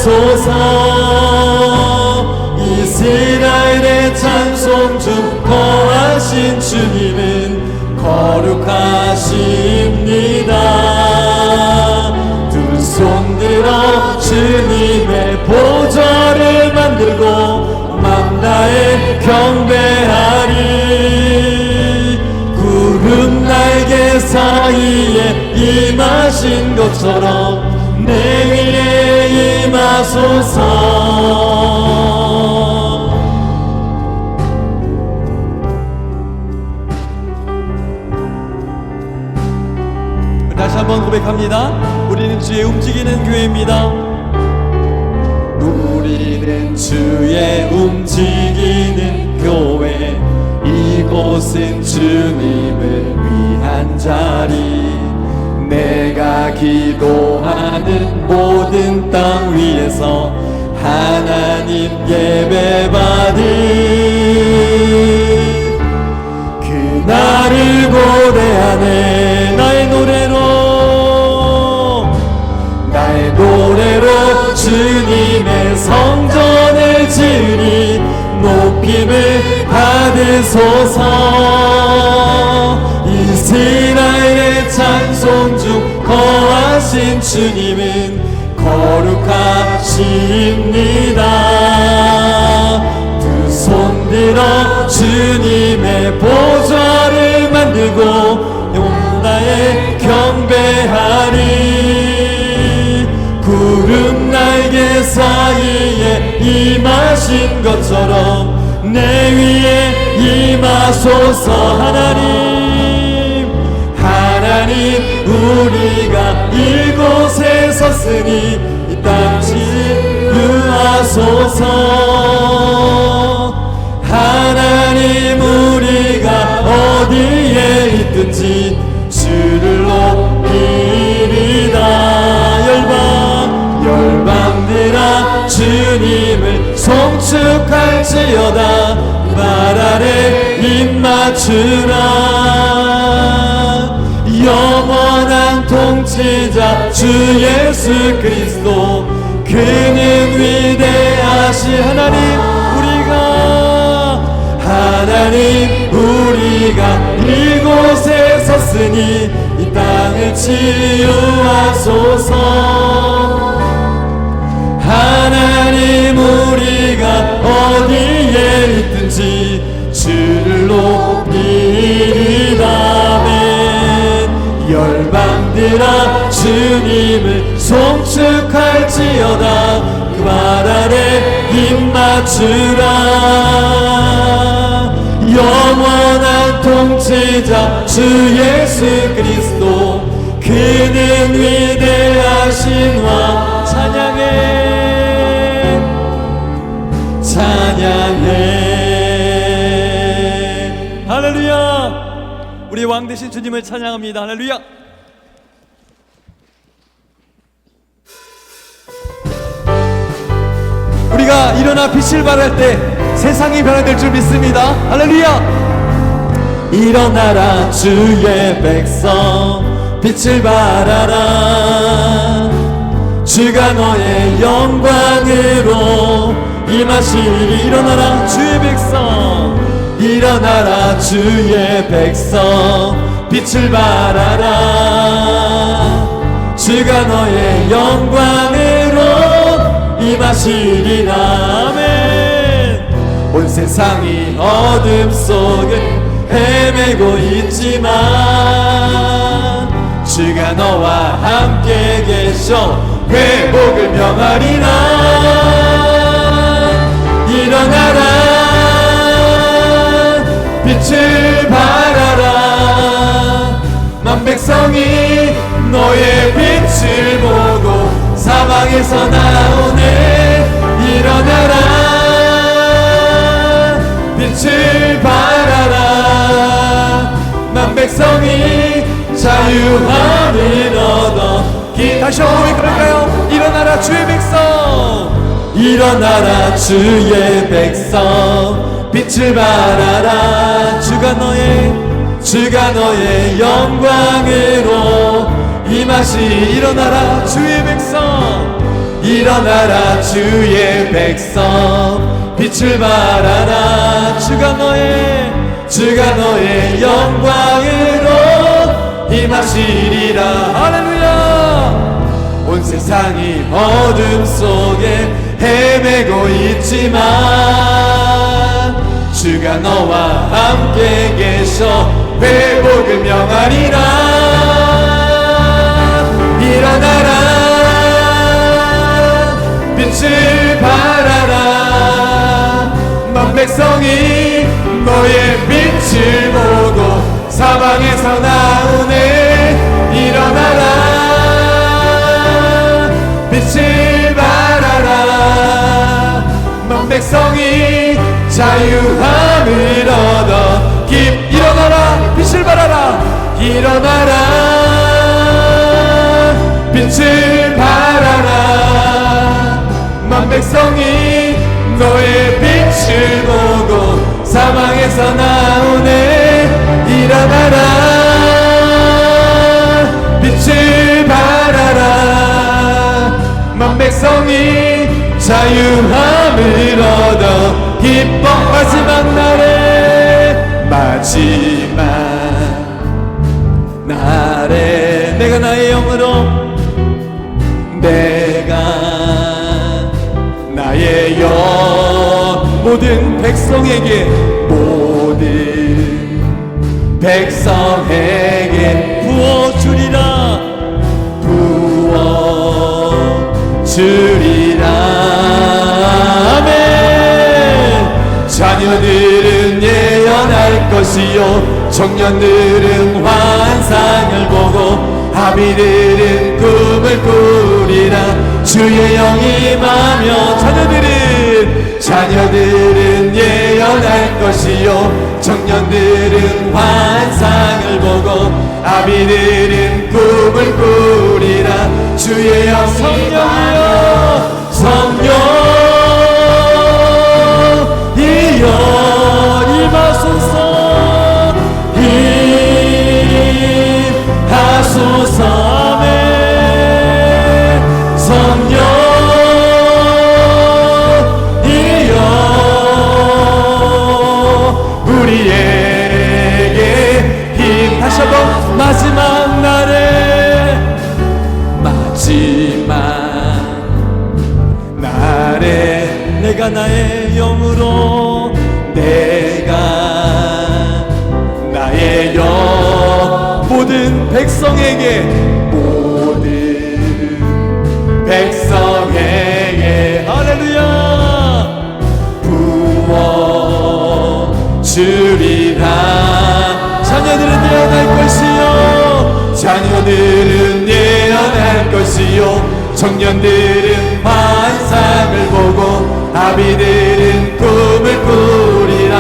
임하소서. 이스라엘의 찬송 중 거하신 주님은 거룩하십니다. 두 손 들어 주님의 보좌를 만들고 맘 다해 경배하리. 구름 날개 사이에 임하신 것처럼 내 위에 임하소서. 다시 한번 고백합니다. 우리는 주의 움직이는 교회입니다. 우리는 주의 움직이는 교회. 이곳은 주님을 위한 자리. 내가 기도하는 모든 땅 위에서 하나님 예배받을 그날을 고대하네. 나의 노래로 주님의 성전을 지으니 높임을 받으소서. 이스라엘의 찬송 중 거하신 주님은 거룩하십니다. 두 손 들어 주님의 보좌를 만들고 온 나의 경배하리. 구름 날개 사이에 임하신 것처럼 내 위에 임하소서. 하나님 우리가 이곳에 섰으니 이 땅 치유하소서. 하나님 우리가 어디에 있든지 주를 높이리다. 열방들아 주님을 송축할지어다. 말 아래 입 맞추라. 영원한 통치자 주 예수 그리스도. 그는 위대하신 하나님 우리가 이곳에 섰으니 이 땅을 치유하소서. 하나님 우리가 어디에 있든지 주를 높이리다. 열방들아 주님을 송축할지어다. 그 말 아래 입 맞추라. 영원한 통치자 주 예수 그리스도. 그는 위대하신 왕. 찬양해. 할렐루야. 우리 왕 되신 주님을 찬양합니다. 할렐루야. 우리가 일어나 빛을 발할 때 세상이 변화될 줄 믿습니다. 할렐루야. 일어나라 주의 백성 빛을 발하라. 주가 너의 영광으로 임하시리. 일어나라 주의 백성. 일어나라 주의 백성 빛을 발하라. 주가 너의 영광으로 임하시리라. 아멘. 온 세상이 어둠 속에 헤매고 있지만 주가 너와 함께 계셔 회복을 명하리라. 일어나라 빛을 발하라. 만 백성이 너의 빛을 보고 사방에서 나오네. 일어나라 빛을 발하라. 만 백성이 자유함을 얻었기. 다시 한번 그럴까요? 일어나라 주의 백성. 일어나라 주의 백성 빛을 발하라. 주가 너의 영광으로 임하시. 일어나라 주의 백성. 일어나라 주의 백성 빛을 발하라 주가 너의 영광으로 임하시리라. 할렐루야. 온 세상이 어둠 속에 헤매고 있지만 주가 너와 함께 계셔 회복을 명하리라. 일어나라 빛을 발하라. 만 백성이 너의 빛을 보고 사방에서 나오네. 일어나라 빛을 발하라. 만 백성이 자유함을 얻어 일어나라 빛을 발하라. 일어나라 빛을 발하라. 만 백성이 너의 빛을 보고 사방에서 나오네. 일어나라 빛을 발하라. 만 백성이 자유함을 얻어 기뻐. 마지막 날에 내가 나의 영으로 나의 영 모든 백성에게 부어주리라. 아멘. 자녀들은 예언할 것이요 청년들은 환상을 보고 아비들은 꿈을 꾸리라. 주의 영이 임하며 자녀들은 예언할 것이요 청년들은 환상을 보고 아비들은 꿈을 꾸리라. 주의 영 성령이여 성령이여 임하소서. 임하소서. 아멘. 성령이여 우리에게 힘. 다시 한번. 마지막 날에 내가 나의 영으로 나의 영 모든 백성에게 할렐루야 부어주리라. 자녀들은 예언할 것이요 청년들은 환상을 보고 아비들은 꿈을 꾸리라.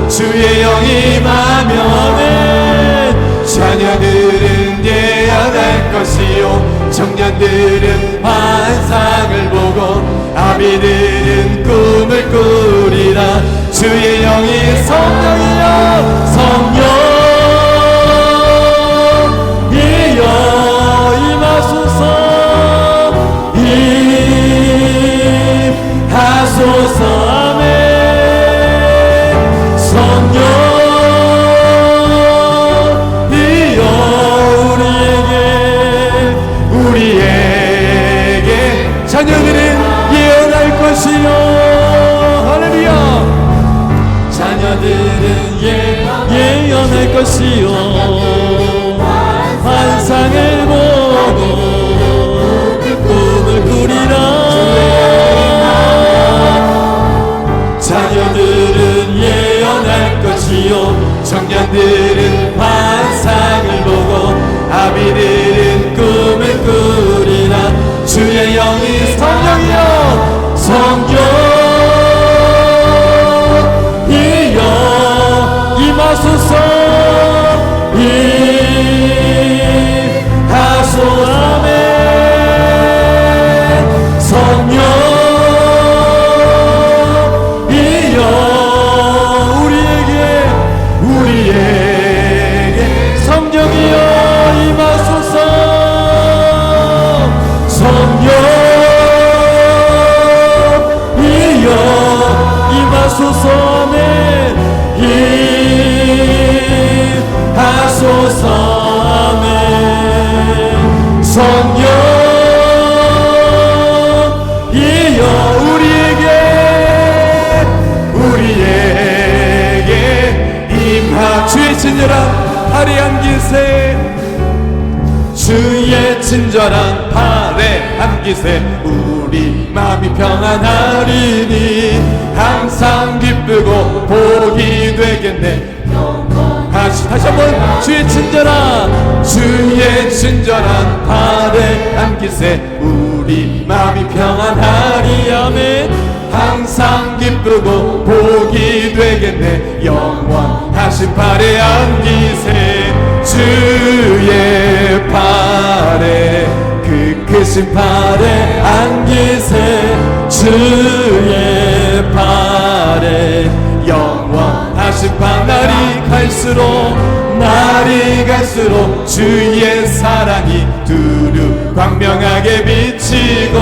주의 영이 임하며 자녀들은 예언할 것이요 청년들은 환상을 보고 아비들은 꿈을 꾸리라. 주의 영이 성령이여 임하소서. 임하소서. 아멘. 성령이여 우리에게 하소서. 아멘. 성령 이여 우리에게 임하. 주의 친절한 화려한 기세, 주의 친절한 발에한 기세, 우리 마음이 평안하리니 항상 기쁘고 복이 되겠네. 다시 한번 주의 친절한 발에한 기세, 우리 마음이 평안하리. 아멘. 항상 기쁘고 복이 되겠네. 영원하신 발에 안기세, 주의 발에 그 크신 발에 안기세, 주의 발에 영원하신 발. 날이 갈수록 주의 사랑이 두루 광명하게 비치고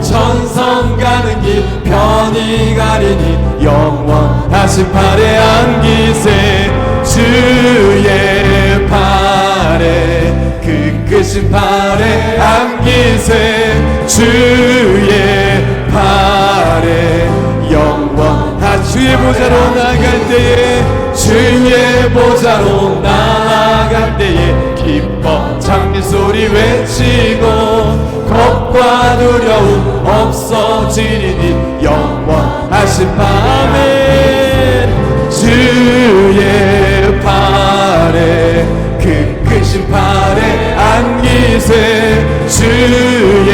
천성 가는 길 편히 가리니 영원하신 발에 안기세, 주의 발에 그 크신 발에 안기세, 주의 발에 주의 보좌로 나갈 때에, 주의 보좌로 나갈 때에 기뻐 장미 소리 외치고 겁과 두려움 없어지리니 영원하신 밤에 주의 발에 그 크신 발에 안기세, 주의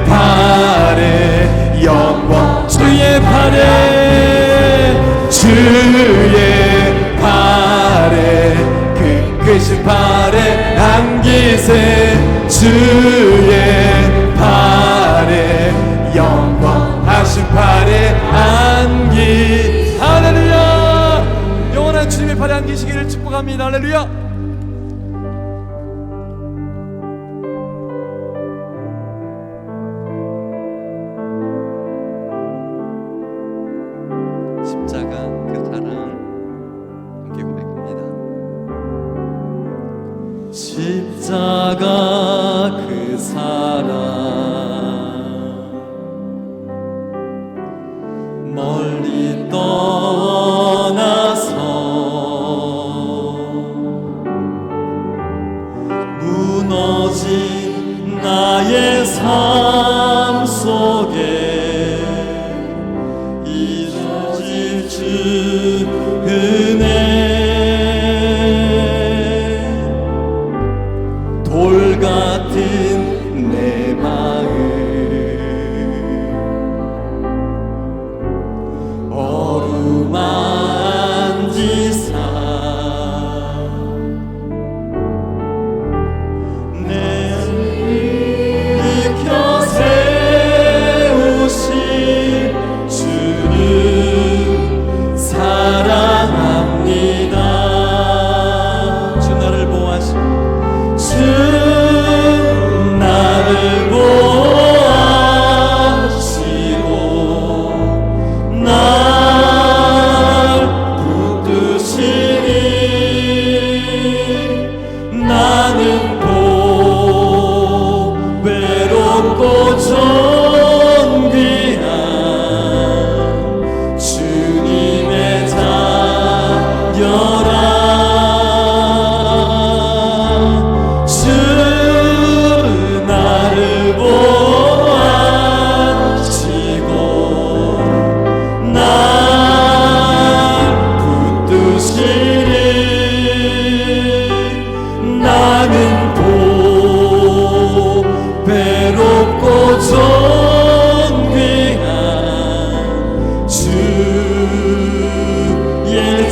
발에 영원. 주의 발에 그 크신 발에 안기세, 주의 발에 영원하신 발에 안기. 할렐루야. 영원한 주님의 발에 안기시기를 축복합니다. 할렐루야. 십자가 그 사랑 함께 고백합니다. 십자가 그 사랑 멀리 떠나서 무너진 나의 삶 속에 이루어질 주 은혜, 돌 같은 내 마음 어루만지사 내 일으켜 세우신 주를 사랑합니다. 주 나를 보호하시고, 주 나를 보호하시고 날 붙드시니 나는 외롭고 존귀한 주님의 자녀라. 주 나를 보호하시고 날 붙드시니 나는 외롭고 존귀한 주의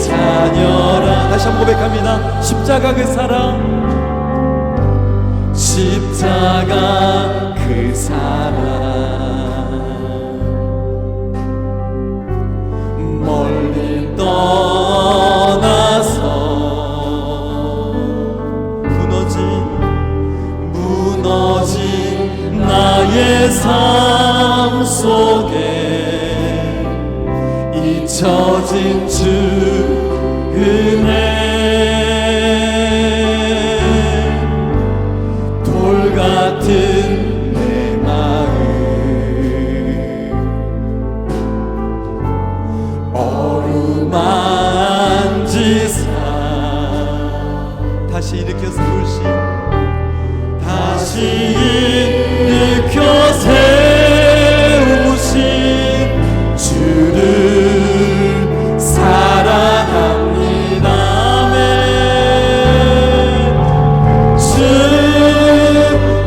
자녀라. 다시 한번 고백합니다. 십자가 그 사랑, 십자가 그 사랑 멀리 떠나서 무너진 나의 삶 속에 잊혀진 주 은혜, 일으켜 세우신 다시 일으켜 세우신 주를 사랑합니다. 아멘. 주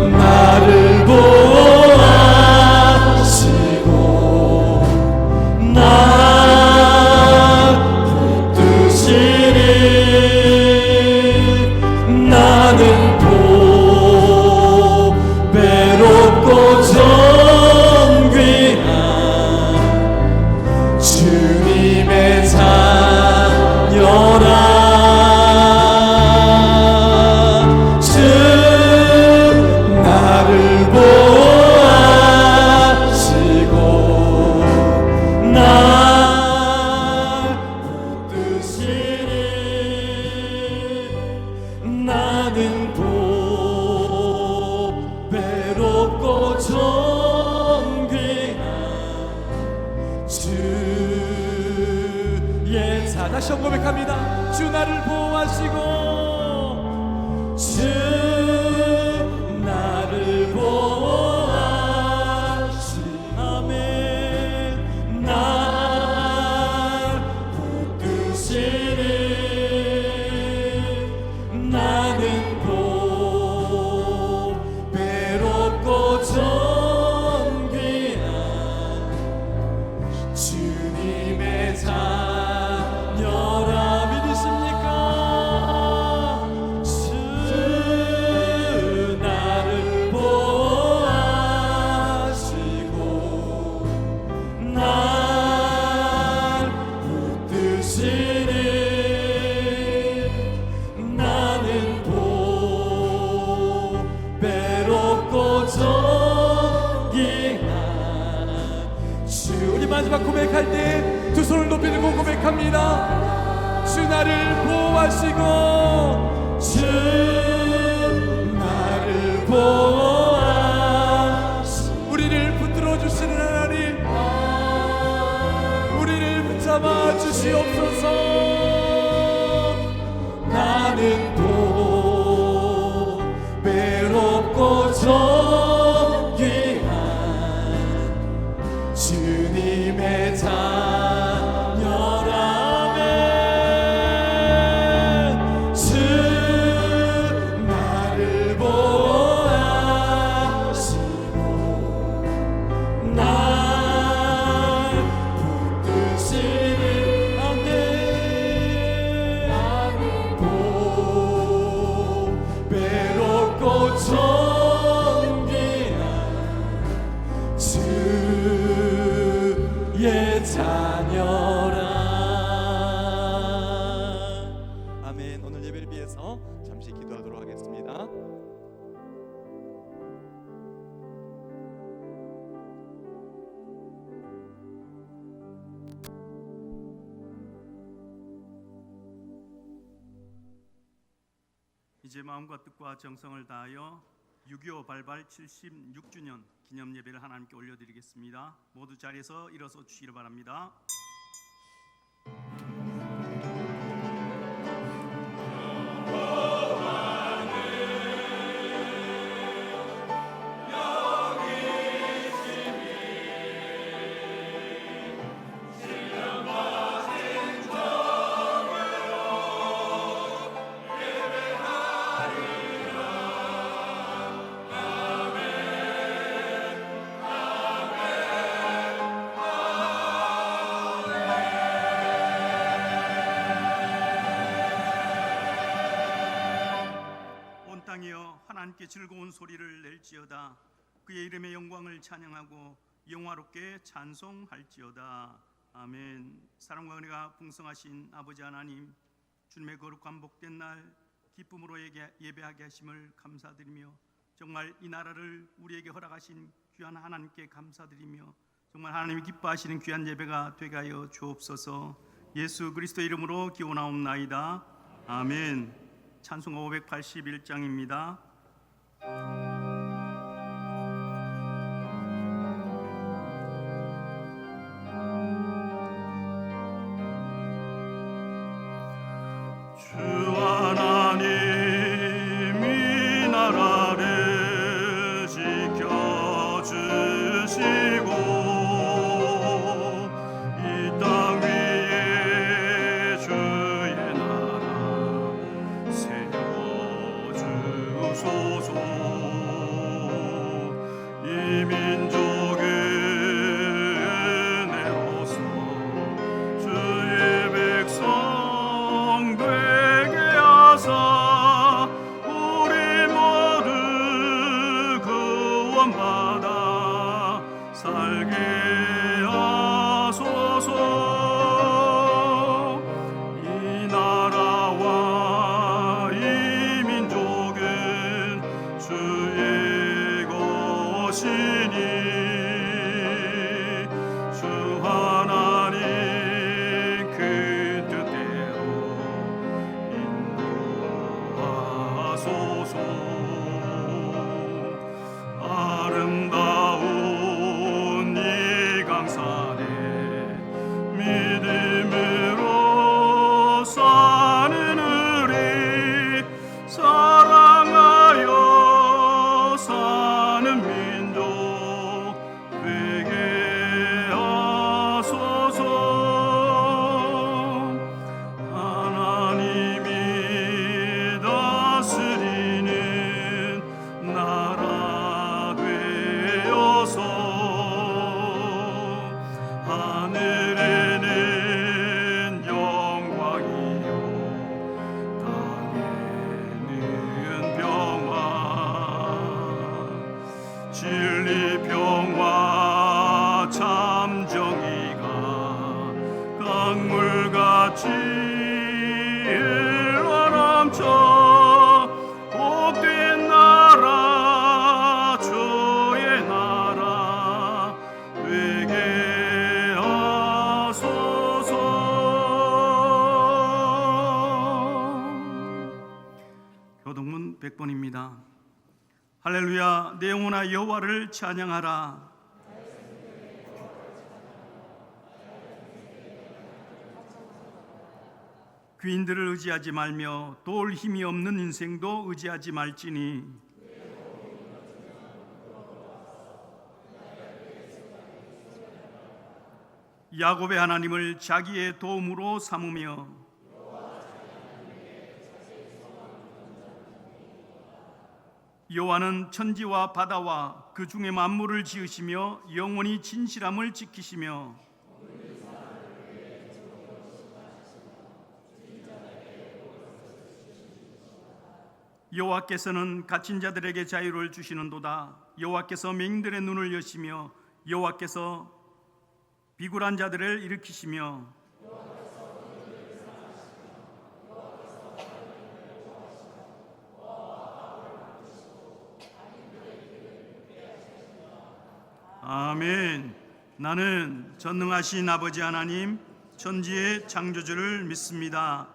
나를 보호하시고 날 붙드시니 나는 배롭고 존귀한 주님의 자녀라. 주 나를 보호하시고 날 붙드시니 나는 배롭고 존귀한 주의 자. 다시 한번 고백합니다. 주 나를 보호하시고 주 나를 보호하시고 아멘. 날 붙드시니 나는 배롭고 존귀한 주님의 자녀라. 믿으십니까? 주 나를 보호하시고 날 붙드시니 나는 배롭고 존귀한 주. 우리 마지막 고백할 때 두 손을 높이 들고 고백합니다. 주 나를 보호하시고 주 나를 보호하시고 우리를 붙들어 주시는 하나님, 우리를 붙잡아 주시옵소서. 나는 배롭고 존귀한 주님의 자녀라면 주 나를 보호하시고 날 붙드시니 아멘. 배롭고 존귀한 주의 자녀라. 아멘. 오늘 예배를 위해서 잠시 기도하도록 하겠습니다. 이제 마음과 뜻과 정성을 다하여 6.25 발발 76주년 기념 예배를 하나님께 올려드리겠습니다. 모두 자리에서 일어서 주시기 바랍니다. 하나님께 즐거운 소리를 낼지어다. 그의 이름의 영광을 찬양하고 영화롭게 찬송할지어다. 아멘. 사랑과 은혜가 풍성하신 아버지 하나님, 주님의 거룩한 복된 날 기쁨으로 예배하게 하심을 감사드리며 정말 이 나라를 우리에게 허락하신 귀한 하나님께 감사드리며 정말 하나님이 기뻐하시는 귀한 예배가 되게 하여 주옵소서. 예수 그리스도 이름으로 기원하옵나이다. 아멘. 찬송 581장입니다. 주 하나님 주소서. 이 민족의 은혜로서 주의 백성 되게 하사 우리 모두 구원받아 살게 하소서. 이 나라와 이 민족은 주의 것이니 주 하나님 그 뜻대로 인도하소서. 아름다운 이 강산에 믿음으로 사는 우리 사랑하여 사는 민족 되게 하소서. 하나님이 다스리는 나라 되어서 하늘에는 영광이요 땅에는 평화. 진리 평화 참 정의가 강물같이 흘러넘쳐 복된 나라 주의 나라 되게 하소서. 교동문 100번입니다. 할렐루야. 내 영혼아 여호와를 찬양하라. 귀인들을 의지하지 말며 도울 힘이 없는 인생도 의지하지 말지니 야곱의 하나님을 자기의 도움으로 삼으며 여호와는 천지와 바다와 그 중에 만물을 지으시며 영원히 진실함을 지키시며 여호와께서는 갇힌 자들에게 자유를 주시는도다. 여호와께서 맹인들의 눈을 여시며 여호와께서 비굴한 자들을 일으키시며 아멘. 나는 전능하신 아버지 하나님 천지의 창조주를 믿습니다.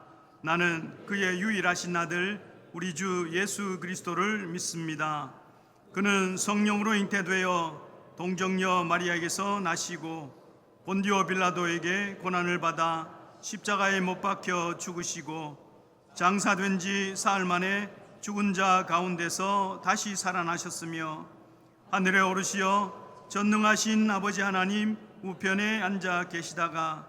나는 그의 유일하신 아들 우리 주 예수 그리스도를 믿습니다. 그는 성령으로 잉태되어 동정녀 마리아에게서 나시고 본디오 빌라도에게 고난을 받아 십자가에 못 박혀 죽으시고 장사된 지 사흘 만에 죽은 자 가운데서 다시 살아나셨으며 하늘에 오르시어 전능하신 아버지 하나님 우편에 앉아 계시다가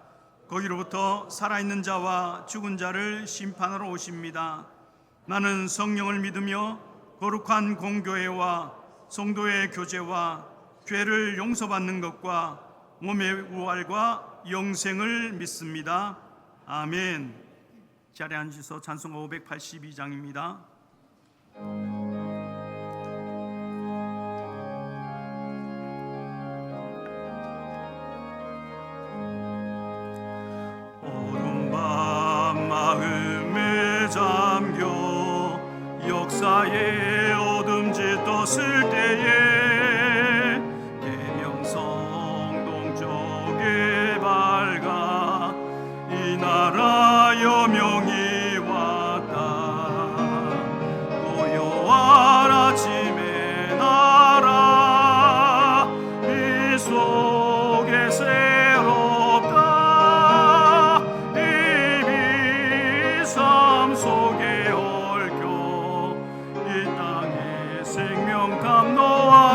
거기로부터 살아있는 자와 죽은 자를 심판하러 오십니다. 나는 성령을 믿으며 거룩한 공교회와 성도의 교제와 죄를 용서받는 것과 몸의 부활과 영생을 믿습니다. 아멘. 자리에 앉으셔서 찬송가 582장입니다. 마음에 잠겨 역사의 어둠 짙었을 때에 계명성 동쪽에 밝아 이 나라 여명이 왔다. 고요한 아침의 나라 이 속에 새롭다. 속에 얽혀 이 땅에 생명감 놓아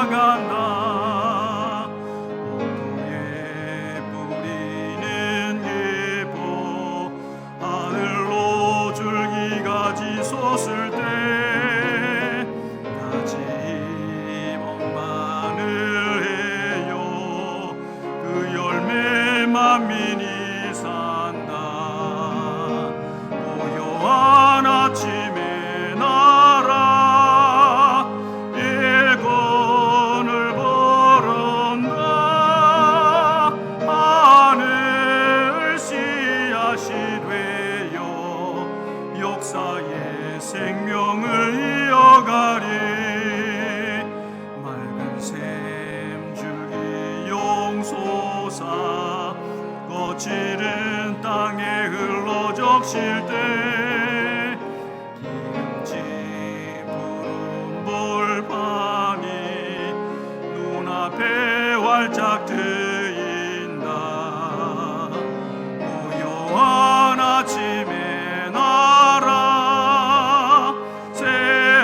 활짝 트인다. 고요한 아침의 나라 새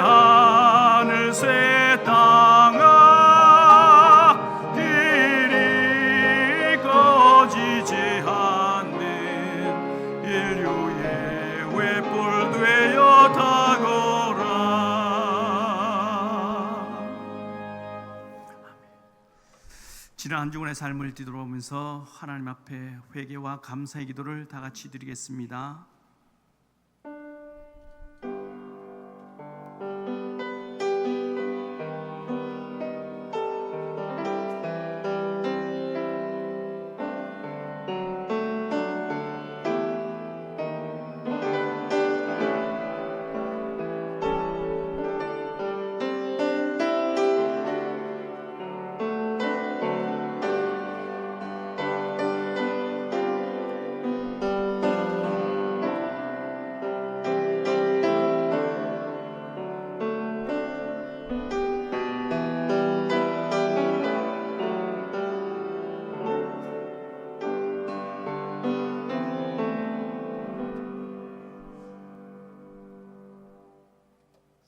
하늘 새 땅아 길이 꺼지지 않는 인류의 횃불 되어 타거라. 지난 한 주간의 삶을 뒤돌아보면서 하나님 앞에 회개와 감사의 기도를 다 같이 드리겠습니다.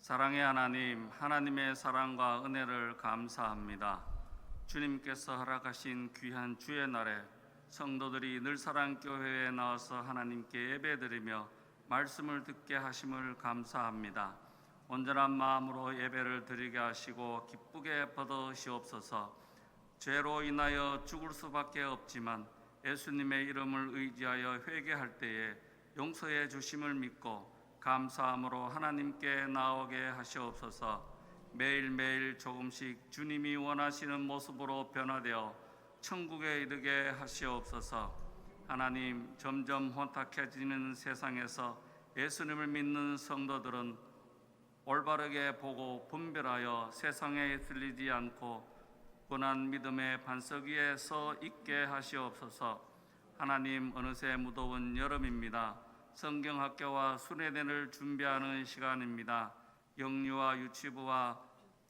사랑의 하나님, 하나님의 사랑과 은혜를 감사합니다. 주님께서 허락하신 귀한 주의 날에 성도들이 늘사랑교회에 나와서 하나님께 예배드리며 말씀을 듣게 하심을 감사합니다. 온전한 마음으로 예배를 드리게 하시고 기쁘게 받으시옵소서. 죄로 인하여 죽을 수밖에 없지만 예수님의 이름을 의지하여 회개할 때에 용서해 주심을 믿고 감사함으로 하나님께 나오게 하시옵소서. 매일매일 조금씩 주님이 원하시는 모습으로 변화되어 천국에 이르게 하시옵소서. 하나님, 점점 혼탁해지는 세상에서 예수님을 믿는 성도들은 올바르게 보고 분별하여 세상에 휩쓸리지 않고 고난 믿음의 반석 위에 서 있게 하시옵소서. 하나님, 어느새 무더운 여름입니다. 성경학교와 순회대를 준비하는 시간입니다. 영유아 유치부와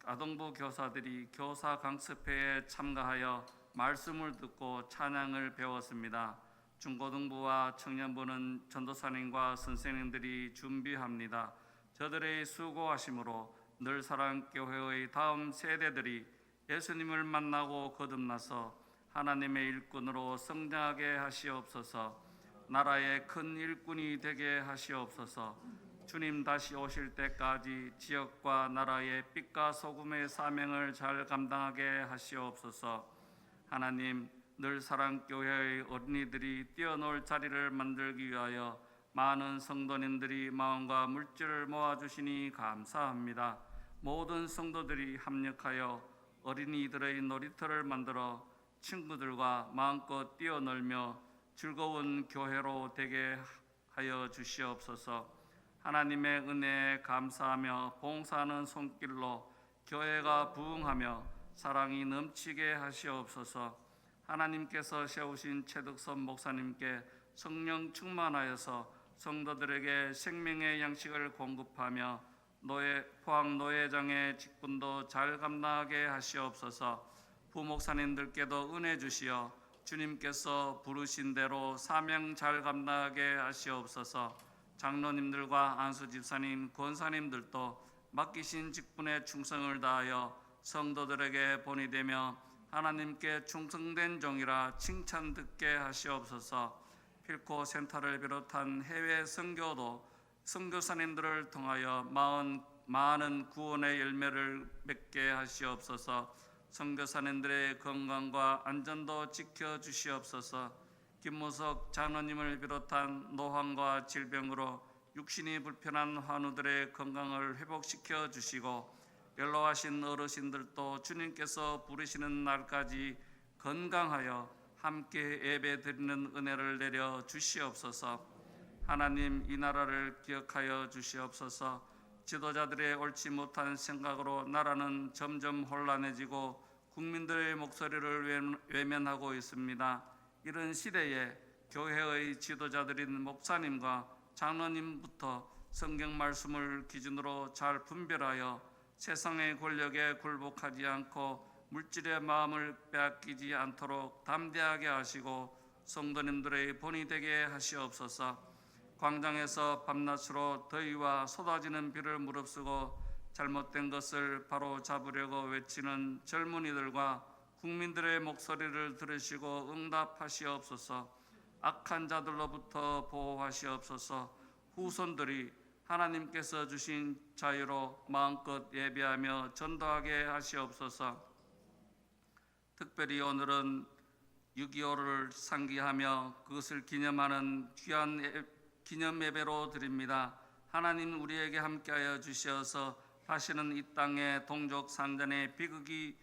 아동부 교사들이 교사 강습회에 참가하여 말씀을 듣고 찬양을 배웠습니다. 중고등부와 청년부는 전도사님과 선생님들이 준비합니다. 저들의 수고하심으로 늘사랑교회의 다음 세대들이 예수님을 만나고 거듭나서 하나님의 일꾼으로 성장하게 하시옵소서. 나라의 큰 일꾼이 되게 하시옵소서. 주님 다시 오실 때까지 지역과 나라의 빛과 소금의 사명을 잘 감당하게 하시옵소서. 하나님, 늘사랑교회의 어린이들이 뛰어놀 자리를 만들기 위하여 많은 성도님들이 마음과 물질을 모아주시니 감사합니다. 모든 성도들이 합력하여 어린이들의 놀이터를 만들어 친구들과 마음껏 뛰어놀며 즐거운 교회로 되게 하여 주시옵소서. 하나님의 은혜에 감사하며 봉사하는 손길로 교회가 부흥하며 사랑이 넘치게 하시옵소서. 하나님께서 세우신 최덕선 목사님께 성령 충만하여서 성도들에게 생명의 양식을 공급하며 포항 노회장의 직분도 잘 감당하게 하시옵소서. 부목사님들께도 은혜 주시어 주님께서 부르신 대로 사명 잘 감당하게 하시옵소서. 장로님들과 안수집사님, 권사님들도 맡기신 직분에 충성을 다하여 성도들에게 본이 되며 하나님께 충성된 종이라 칭찬 듣게 하시옵소서. 필코 센터를 비롯한 해외 선교도 선교사님들을 통하여 많은 구원의 열매를 맺게 하시옵소서. 선교사님들의 건강과 안전도 지켜주시옵소서. 김무석 장로님을 비롯한 노환과 질병으로 육신이 불편한 환우들의 건강을 회복시켜 주시고 연로하신 어르신들도 주님께서 부르시는 날까지 건강하여 함께 예배드리는 은혜를 내려 주시옵소서. 하나님, 이 나라를 기억하여 주시옵소서. 지도자들의 옳지 못한 생각으로 나라는 점점 혼란해지고 국민들의 목소리를 외면하고 있습니다. 이런 시대에 교회의 지도자들인 목사님과 장로님부터 성경 말씀을 기준으로 잘 분별하여 세상의 권력에 굴복하지 않고 물질의 마음을 빼앗기지 않도록 담대하게 하시고 성도님들의 본이 되게 하시옵소서. 광장에서 밤낮으로 더위와 쏟아지는 비를 무릅쓰고 잘못된 것을 바로 잡으려고 외치는 젊은이들과 국민들의 목소리를 들으시고 응답하시옵소서. 악한 자들로부터 보호하시옵소서. 후손들이 하나님께서 주신 자유로 마음껏 예배하며 전도하게 하시옵소서. 특별히 오늘은 6.25를 상기하며 그것을 기념하는 귀한 기념 예배로 드립니다. 하나님 우리에게 함께하여 주시어서 다시는 이 땅에 동족 산전의 비극이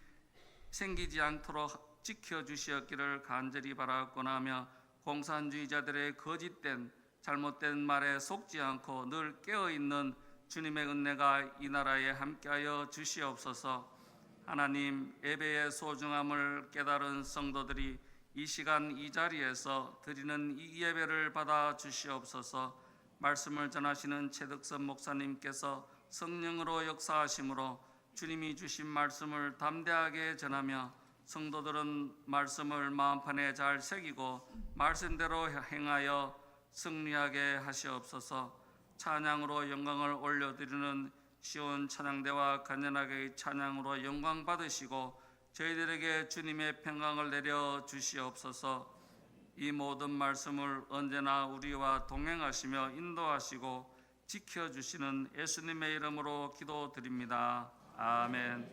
생기지 않도록 지켜주시었기를 간절히 바라고나며 공산주의자들의 거짓된 잘못된 말에 속지 않고 늘 깨어있는 주님의 은혜가 이 나라에 함께하여 주시옵소서. 하나님 예배의 소중함을 깨달은 성도들이 이 시간 이 자리에서 드리는 이 예배를 받아 주시옵소서. 말씀을 전하시는 최덕선 목사님께서 성령으로 역사하심으로 주님이 주신 말씀을 담대하게 전하며 성도들은 말씀을 마음판에 잘 새기고 말씀대로 행하여 승리하게 하시옵소서. 찬양으로 영광을 올려드리는 시온 찬양대와 간절하게 찬양으로 영광 받으시고 저희들에게 주님의 평강을 내려 주시옵소서. 이 모든 말씀을 언제나 우리와 동행하시며 인도하시고 지켜주시는 예수님의 이름으로 기도드립니다. 아멘.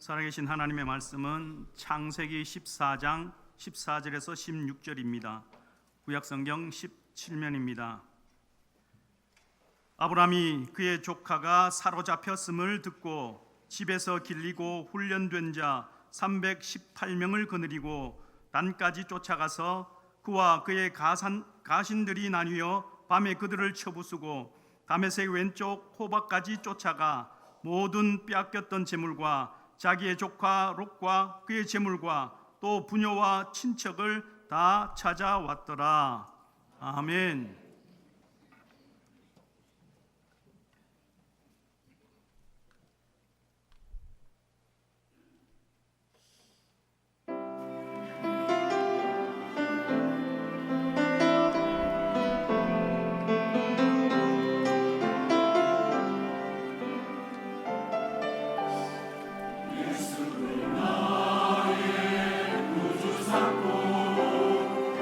살아계신 하나님의 말씀은 창세기 14장 14절에서 16절입니다. 구약성경 17면입니다. 아브라함이 그의 조카가 사로잡혔음을 듣고 집에서 길리고 훈련된 자 318명을 거느리고 단까지 쫓아가서 그와 그의 가신들이 나뉘어 밤에 그들을 쳐부수고 다메섹 왼쪽 호박까지 쫓아가 모든 빼앗겼던 재물과 자기의 조카 롯과 그의 재물과 또 부녀와 친척을 다 찾아왔더라. 아멘.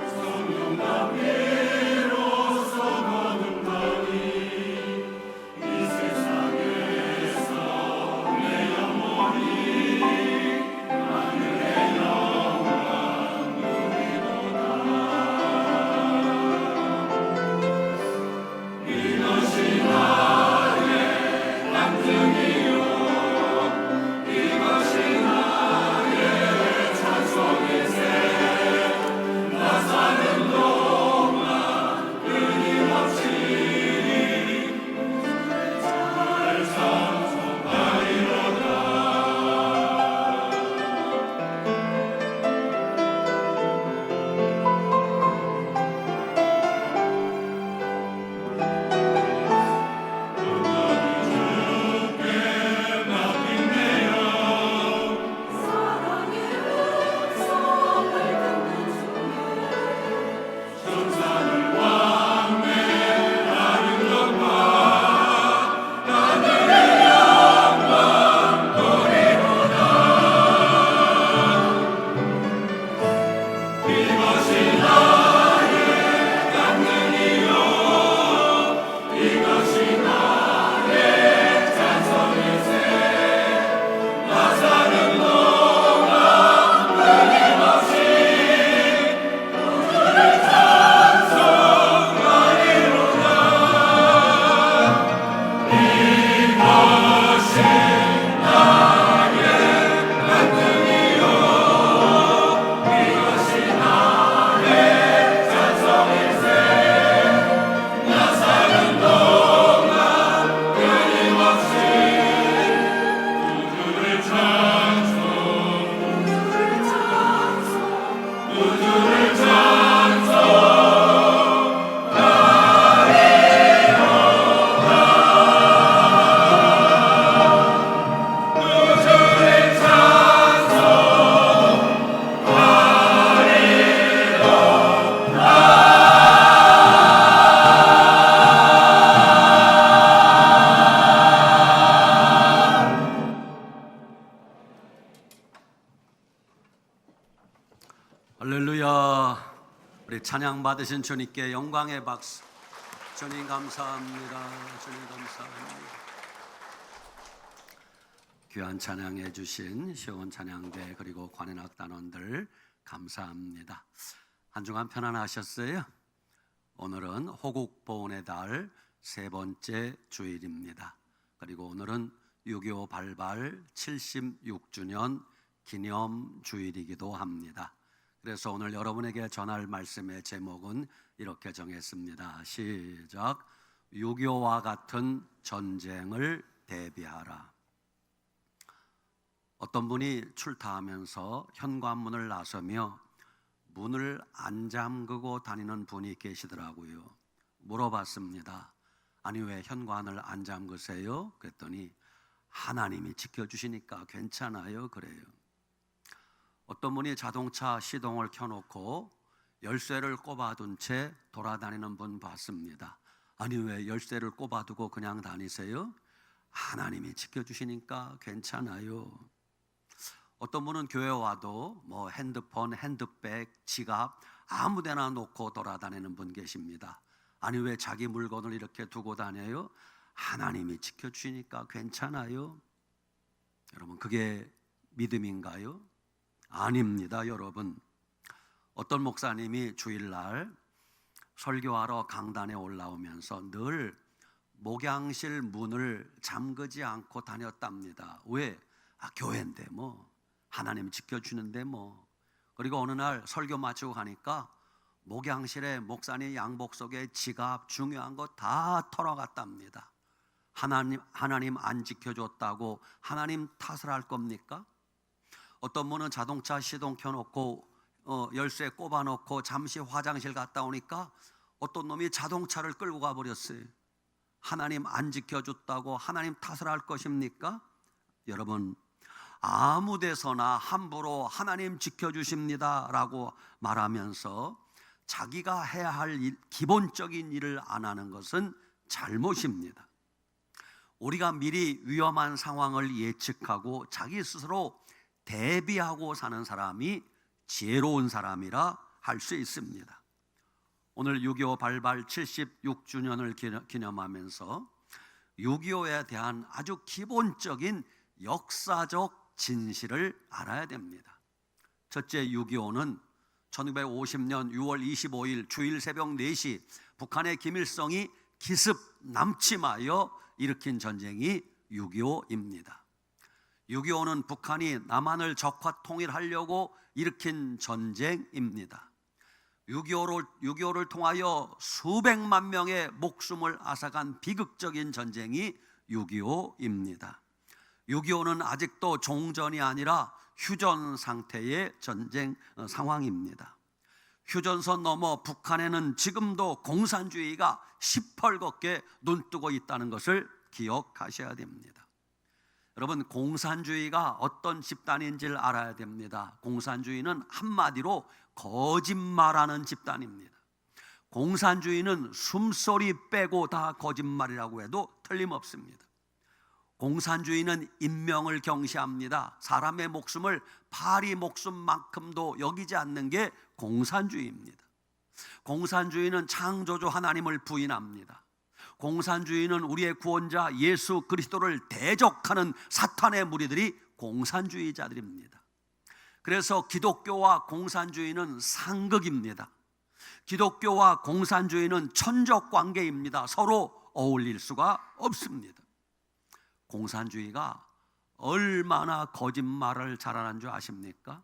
성령 나비로 할렐루야. 우리 찬양 받으신 주님께 영광의 박수. 주님 감사합니다. 주님 감사합니다. 귀한 찬양해 주신 시온 찬양대 그리고 관현악 단원들 감사합니다. 한 주간 편안하셨어요? 오늘은 호국 보훈의 달 세 번째 주일입니다. 그리고 오늘은 6.25 발발 76주년 기념 주일이기도 합니다. 그래서 오늘 여러분에게 전할 말씀의 제목은 이렇게 정했습니다. 시작. 6.25와 같은 전쟁을 대비하라. 어떤 분이 출타하면서 현관문을 나서며 문을 안 잠그고 다니는 분이 계시더라고요. 물어봤습니다. 아니 왜 현관을 안 잠그세요? 그랬더니 하나님이 지켜주시니까 괜찮아요 그래요. 어떤 분이 자동차 시동을 켜놓고 열쇠를 꼽아둔 채 돌아다니는 분 봤습니다. 아니 왜 열쇠를 꼽아두고 그냥 다니세요? 하나님이 지켜주시니까 괜찮아요. 어떤 분은 교회 와도 뭐 핸드폰, 핸드백, 지갑 아무데나 놓고 돌아다니는 분 계십니다. 아니 왜 자기 물건을 이렇게 두고 다녀요? 하나님이 지켜주시니까 괜찮아요. 여러분 그게 믿음인가요? 아닙니다 여러분. 어떤 목사님이 주일날 설교하러 강단에 올라오면서 늘 목양실 문을 잠그지 않고 다녔답니다. 왜? 교회인데 뭐 하나님 지켜주는데 뭐. 그리고 어느 날 설교 마치고 가니까 목양실에 목사님 양복 속에 지갑 중요한 거 다 털어갔답니다. 하나님 안 지켜줬다고 하나님 탓을 할 겁니까? 어떤 분은 자동차 시동 켜놓고 열쇠 꼽아놓고 잠시 화장실 갔다 오니까 어떤 놈이 자동차를 끌고 가버렸어요. 하나님 안 지켜줬다고 하나님 탓을 할 것입니까? 여러분 아무 데서나 함부로 하나님 지켜주십니다 라고 말하면서 자기가 해야 할 기본적인 일을 안 하는 것은 잘못입니다. 우리가 미리 위험한 상황을 예측하고 자기 스스로 대비하고 사는 사람이 지혜로운 사람이라 할 수 있습니다. 오늘 6.25 발발 76주년을 기념하면서 6.25에 대한 아주 기본적인 역사적 진실을 알아야 됩니다. 첫째, 6.25는 1950년 6월 25일 주일 새벽 4시 북한의 김일성이 기습 남침하여 일으킨 전쟁이 6.25입니다. 6.25는 북한이 남한을 적화 통일하려고 일으킨 전쟁입니다. 6.25를 통하여 수백만 명의 목숨을 앗아간 비극적인 전쟁이 6.25입니다. 6.25는 아직도 종전이 아니라 휴전 상태의 전쟁 상황입니다. 휴전선 넘어 북한에는 지금도 공산주의가 시뻘겋게 눈뜨고 있다는 것을 기억하셔야 됩니다. 여러분 공산주의가 어떤 집단인지를 알아야 됩니다. 공산주의는 한마디로 거짓말하는 집단입니다. 공산주의는 숨소리 빼고 다 거짓말이라고 해도 틀림없습니다. 공산주의는 인명을 경시합니다. 사람의 목숨을 파리 목숨만큼도 여기지 않는 게 공산주의입니다. 공산주의는 창조주 하나님을 부인합니다. 공산주의는 우리의 구원자 예수 그리스도를 대적하는 사탄의 무리들이 공산주의자들입니다. 그래서 기독교와 공산주의는 상극입니다. 기독교와 공산주의는 천적 관계입니다. 서로 어울릴 수가 없습니다. 공산주의가 얼마나 거짓말을 잘하는 줄 아십니까?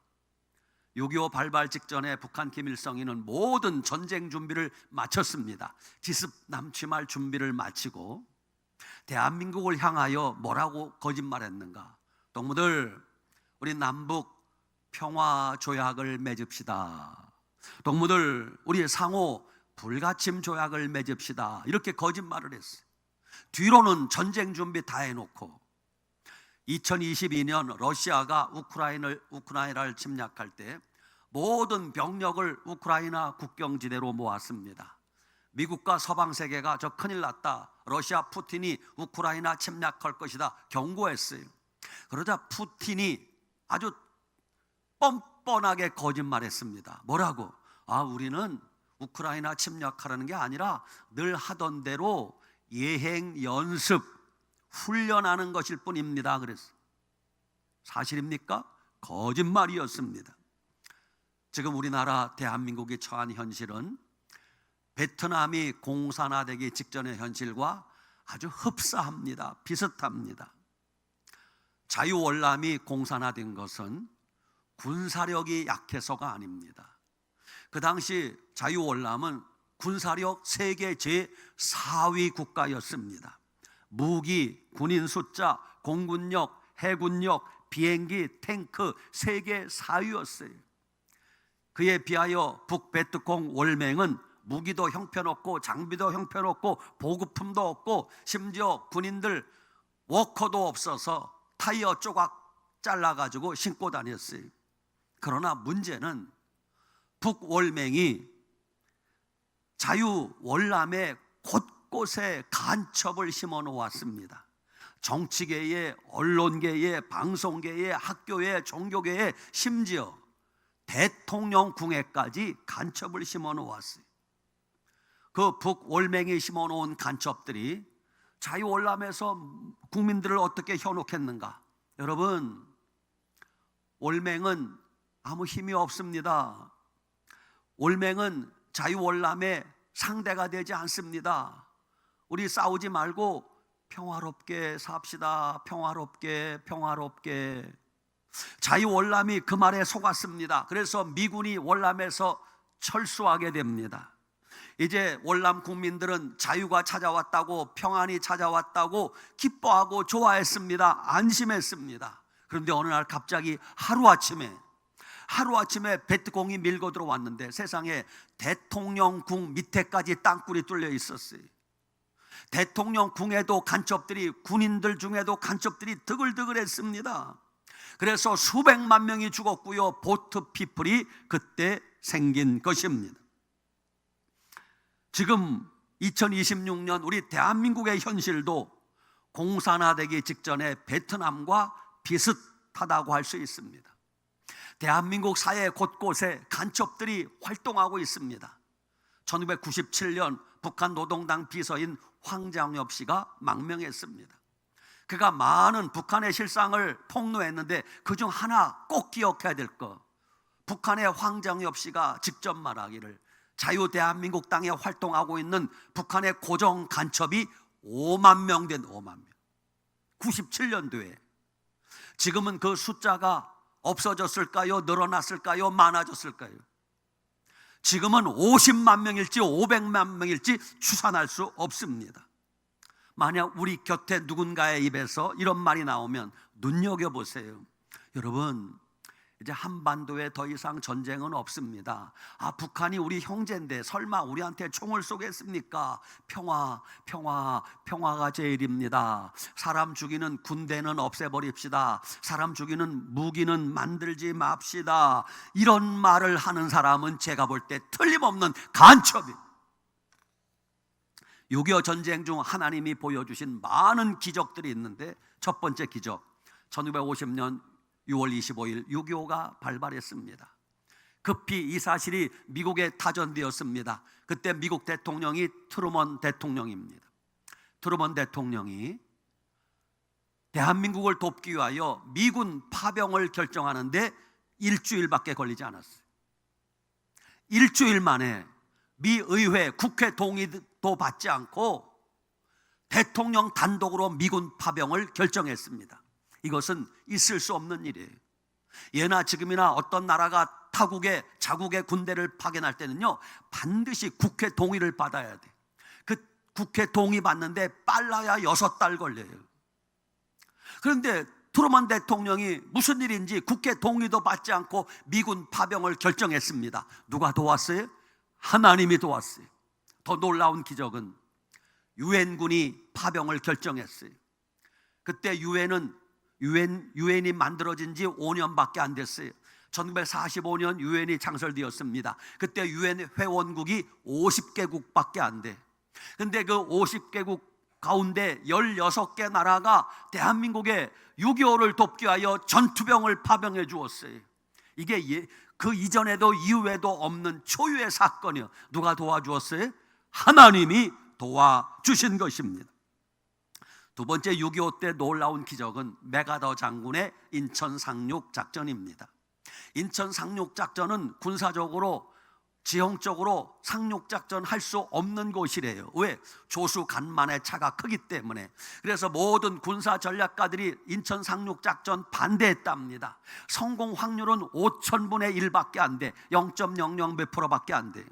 6.25 발발 직전에 북한 김일성이는 모든 전쟁 준비를 마쳤습니다. 기습 남침할 준비를 마치고 대한민국을 향하여 뭐라고 거짓말했는가? 동무들 우리 남북 평화 조약을 맺읍시다. 동무들 우리 상호 불가침 조약을 맺읍시다. 이렇게 거짓말을 했어요. 뒤로는 전쟁 준비 다 해놓고 2022년 러시아가 우크라이나를 침략할 때 모든 병력을 우크라이나 국경지대로 모았습니다. 미국과 서방 세계가 저 큰일 났다. 러시아 푸틴이 우크라이나 침략할 것이다. 경고했어요. 그러자 푸틴이 아주 뻔뻔하게 거짓말했습니다. 뭐라고? 우리는 우크라이나 침략하라는 게 아니라 늘 하던 대로 예행 연습 훈련하는 것일 뿐입니다. 그랬어. 사실입니까? 거짓말이었습니다. 지금 우리나라 대한민국이 처한 현실은 베트남이 공산화되기 직전의 현실과 아주 흡사합니다. 비슷합니다. 자유월남이 공산화된 것은 군사력이 약해서가 아닙니다. 그 당시 자유월남은 군사력 세계 제4위 국가였습니다. 무기, 군인 숫자, 공군력, 해군력, 비행기, 탱크 세계 4위였어요. 그에 비하여 북베트콩 월맹은 무기도 형편없고 장비도 형편없고 보급품도 없고 심지어 군인들 워커도 없어서 타이어 조각 잘라가지고 신고 다녔어요. 그러나 문제는 북월맹이 자유월남의 곳곳에 간첩을 심어 놓았습니다. 정치계에, 언론계에, 방송계에, 학교에, 종교계에, 심지어 대통령궁에까지 간첩을 심어 놓았어요. 그 북월맹이 심어 놓은 간첩들이 자유월남에서 국민들을 어떻게 현혹했는가? 여러분, 월맹은 아무 힘이 없습니다. 월맹은 자유월남의 상대가 되지 않습니다. 우리 싸우지 말고 평화롭게 삽시다. 평화롭게, 평화롭게. 자유월남이 그 말에 속았습니다. 그래서 미군이 월남에서 철수하게 됩니다. 이제 월남 국민들은 자유가 찾아왔다고, 평안이 찾아왔다고 기뻐하고 좋아했습니다. 안심했습니다. 그런데 어느 날 갑자기 하루아침에 베트콩이 밀고 들어왔는데 세상에 대통령궁 밑에까지 땅굴이 뚫려 있었어요. 대통령궁에도 간첩들이, 군인들 중에도 간첩들이 드글드글했습니다. 그래서 수백만 명이 죽었고요. 보트피플이 그때 생긴 것입니다. 지금 2026년 우리 대한민국의 현실도 공산화되기 직전의 베트남과 비슷하다고 할 수 있습니다. 대한민국 사회 곳곳에 간첩들이 활동하고 있습니다. 1997년 북한 노동당 비서인 황장엽 씨가 망명했습니다. 그가 많은 북한의 실상을 폭로했는데 그중 하나 꼭 기억해야 될 것, 북한의 황장엽 씨가 직접 말하기를 자유 대한민국 땅에 활동하고 있는 북한의 고정 간첩이 5만 명 된 5만 명. 97년도에. 지금은 그 숫자가 없어졌을까요? 늘어났을까요? 많아졌을까요? 지금은 50만 명일지 500만 명일지 추산할 수 없습니다. 만약 우리 곁에 누군가의 입에서 이런 말이 나오면 눈여겨보세요. 여러분, 이제 한반도에 더 이상 전쟁은 없습니다. 북한이 우리 형제인데 설마 우리한테 총을 쏘겠습니까? 평화가 제일입니다. 사람 죽이는 군대는 없애버립시다. 사람 죽이는 무기는 만들지 맙시다. 이런 말을 하는 사람은 제가 볼 때 틀림없는 간첩입니다. 6.25 전쟁 중 하나님이 보여주신 많은 기적들이 있는데 첫 번째 기적, 1950년 6월 25일 6.25가 발발했습니다. 급히 이 사실이 미국에 타전되었습니다. 그때 미국 대통령이 트루먼 대통령입니다. 트루먼 대통령이 대한민국을 돕기 위하여 미군 파병을 결정하는데 일주일밖에 걸리지 않았어요. 일주일 만에 미 의회, 국회 동의도 받지 않고 대통령 단독으로 미군 파병을 결정했습니다. 이것은 있을 수 없는 일이에요. 예나 지금이나 어떤 나라가 타국에 자국의 군대를 파견할 때는요, 반드시 국회 동의를 받아야 돼. 그 국회 동의 받는데 빨라야 6달 걸려요. 그런데 트루먼 대통령이 무슨 일인지 국회 동의도 받지 않고 미군 파병을 결정했습니다. 누가 도왔어요? 하나님이 도왔어요. 더 놀라운 기적은 유엔군이 파병을 결정했어요. 그때 유엔이 만들어진 지 5년밖에 안 됐어요. 1945년 유엔이 창설되었습니다. 그때 유엔 회원국이 50개국밖에 안 돼. 근데 그 50개국 가운데 16개 나라가 대한민국에 6.25를 돕기 위하여 전투병을 파병해 주었어요. 이게 그 이전에도 이후에도 없는 초유의 사건이요. 누가 도와주었어요? 하나님이 도와주신 것입니다. 두 번째 6.25 때 놀라운 기적은 메가더 장군의 인천 상륙 작전입니다. 인천 상륙 작전은 군사적으로 지형적으로 상륙 작전 할 수 없는 곳이래요. 왜? 조수 간만의 차가 크기 때문에. 그래서 모든 군사 전략가들이 인천 상륙 작전 반대했답니다. 성공 확률은 5,000분의 1밖에 안 돼. 0.00 몇 %밖에 안 돼요.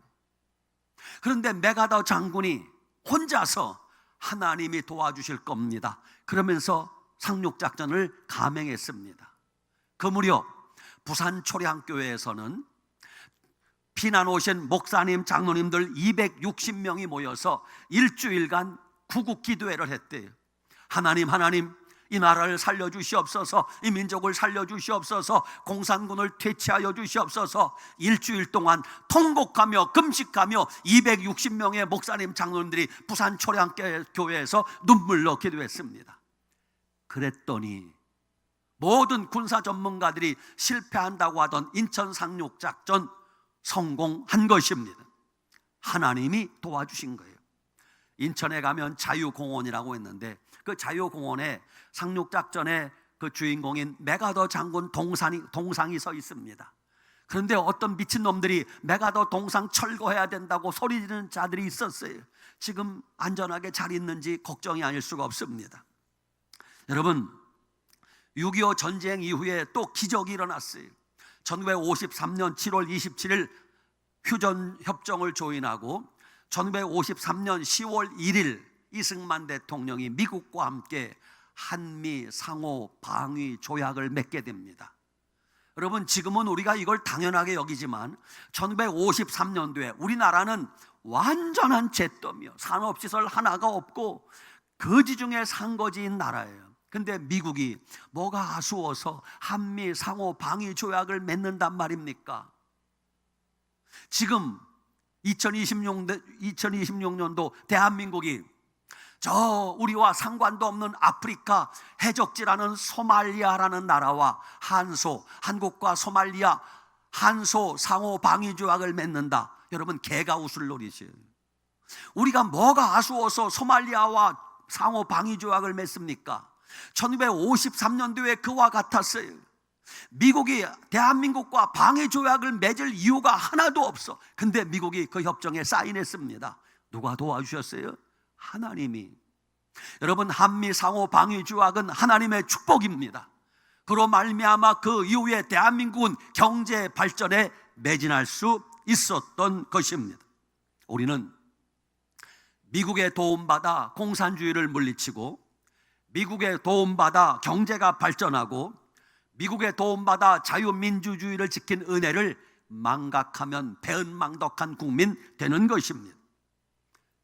그런데 메가더 장군이 혼자서 하나님이 도와주실 겁니다, 그러면서 상륙 작전을 감행했습니다. 그 무렵 부산 초량교회에서는 피난 오신 목사님, 장로님들 260명이 모여서 일주일간 구국 기도회를 했대요. 하나님, 이 나라를 살려주시옵소서, 이 민족을 살려주시옵소서, 공산군을 퇴치하여 주시옵소서. 일주일 동안 통곡하며 금식하며 260명의 목사님, 장로님들이 부산 초량교회에서 눈물로 기도했습니다. 그랬더니 모든 군사 전문가들이 실패한다고 하던 인천 상륙 작전 성공한 것입니다. 하나님이 도와주신 거예요. 인천에 가면 자유공원이라고 했는데 그 자유공원에 상륙작전의 그 주인공인 메가더 장군 동상이 서 있습니다. 그런데 어떤 미친놈들이 메가더 동상 철거해야 된다고 소리 지르는 자들이 있었어요. 지금 안전하게 잘 있는지 걱정이 아닐 수가 없습니다. 여러분, 6.25 전쟁 이후에 또 기적이 일어났어요. 1953년 7월 27일 휴전협정을 조인하고 1953년 10월 1일 이승만 대통령이 미국과 함께 한미 상호 방위 조약을 맺게 됩니다. 여러분, 지금은 우리가 이걸 당연하게 여기지만 1953년도에 우리나라는 완전한 잿더미요, 산업시설 하나가 없고 거지 중에 산거지인 나라예요. 근데 미국이 뭐가 아쉬워서 한미 상호 방위 조약을 맺는단 말입니까? 지금 2026년도 대한민국이 저 우리와 상관도 없는 아프리카 해적지라는 소말리아라는 나라와 한국과 소말리아 한소 상호 방위 조약을 맺는다. 여러분, 개가 웃을 노릇이에요. 우리가 뭐가 아쉬워서 소말리아와 상호 방위 조약을 맺습니까? 1953년도에 그와 같았어요. 미국이 대한민국과 방위 조약을 맺을 이유가 하나도 없어. 근데 미국이 그 협정에 사인했습니다. 누가 도와주셨어요? 하나님이. 여러분, 한미 상호 방위 조약은 하나님의 축복입니다. 그로 말미암아 그 이후에 대한민국은 경제 발전에 매진할 수 있었던 것입니다. 우리는 미국의 도움받아 공산주의를 물리치고, 미국의 도움받아 경제가 발전하고, 미국의 도움받아 자유민주주의를 지킨 은혜를 망각하면 배은망덕한 국민 되는 것입니다.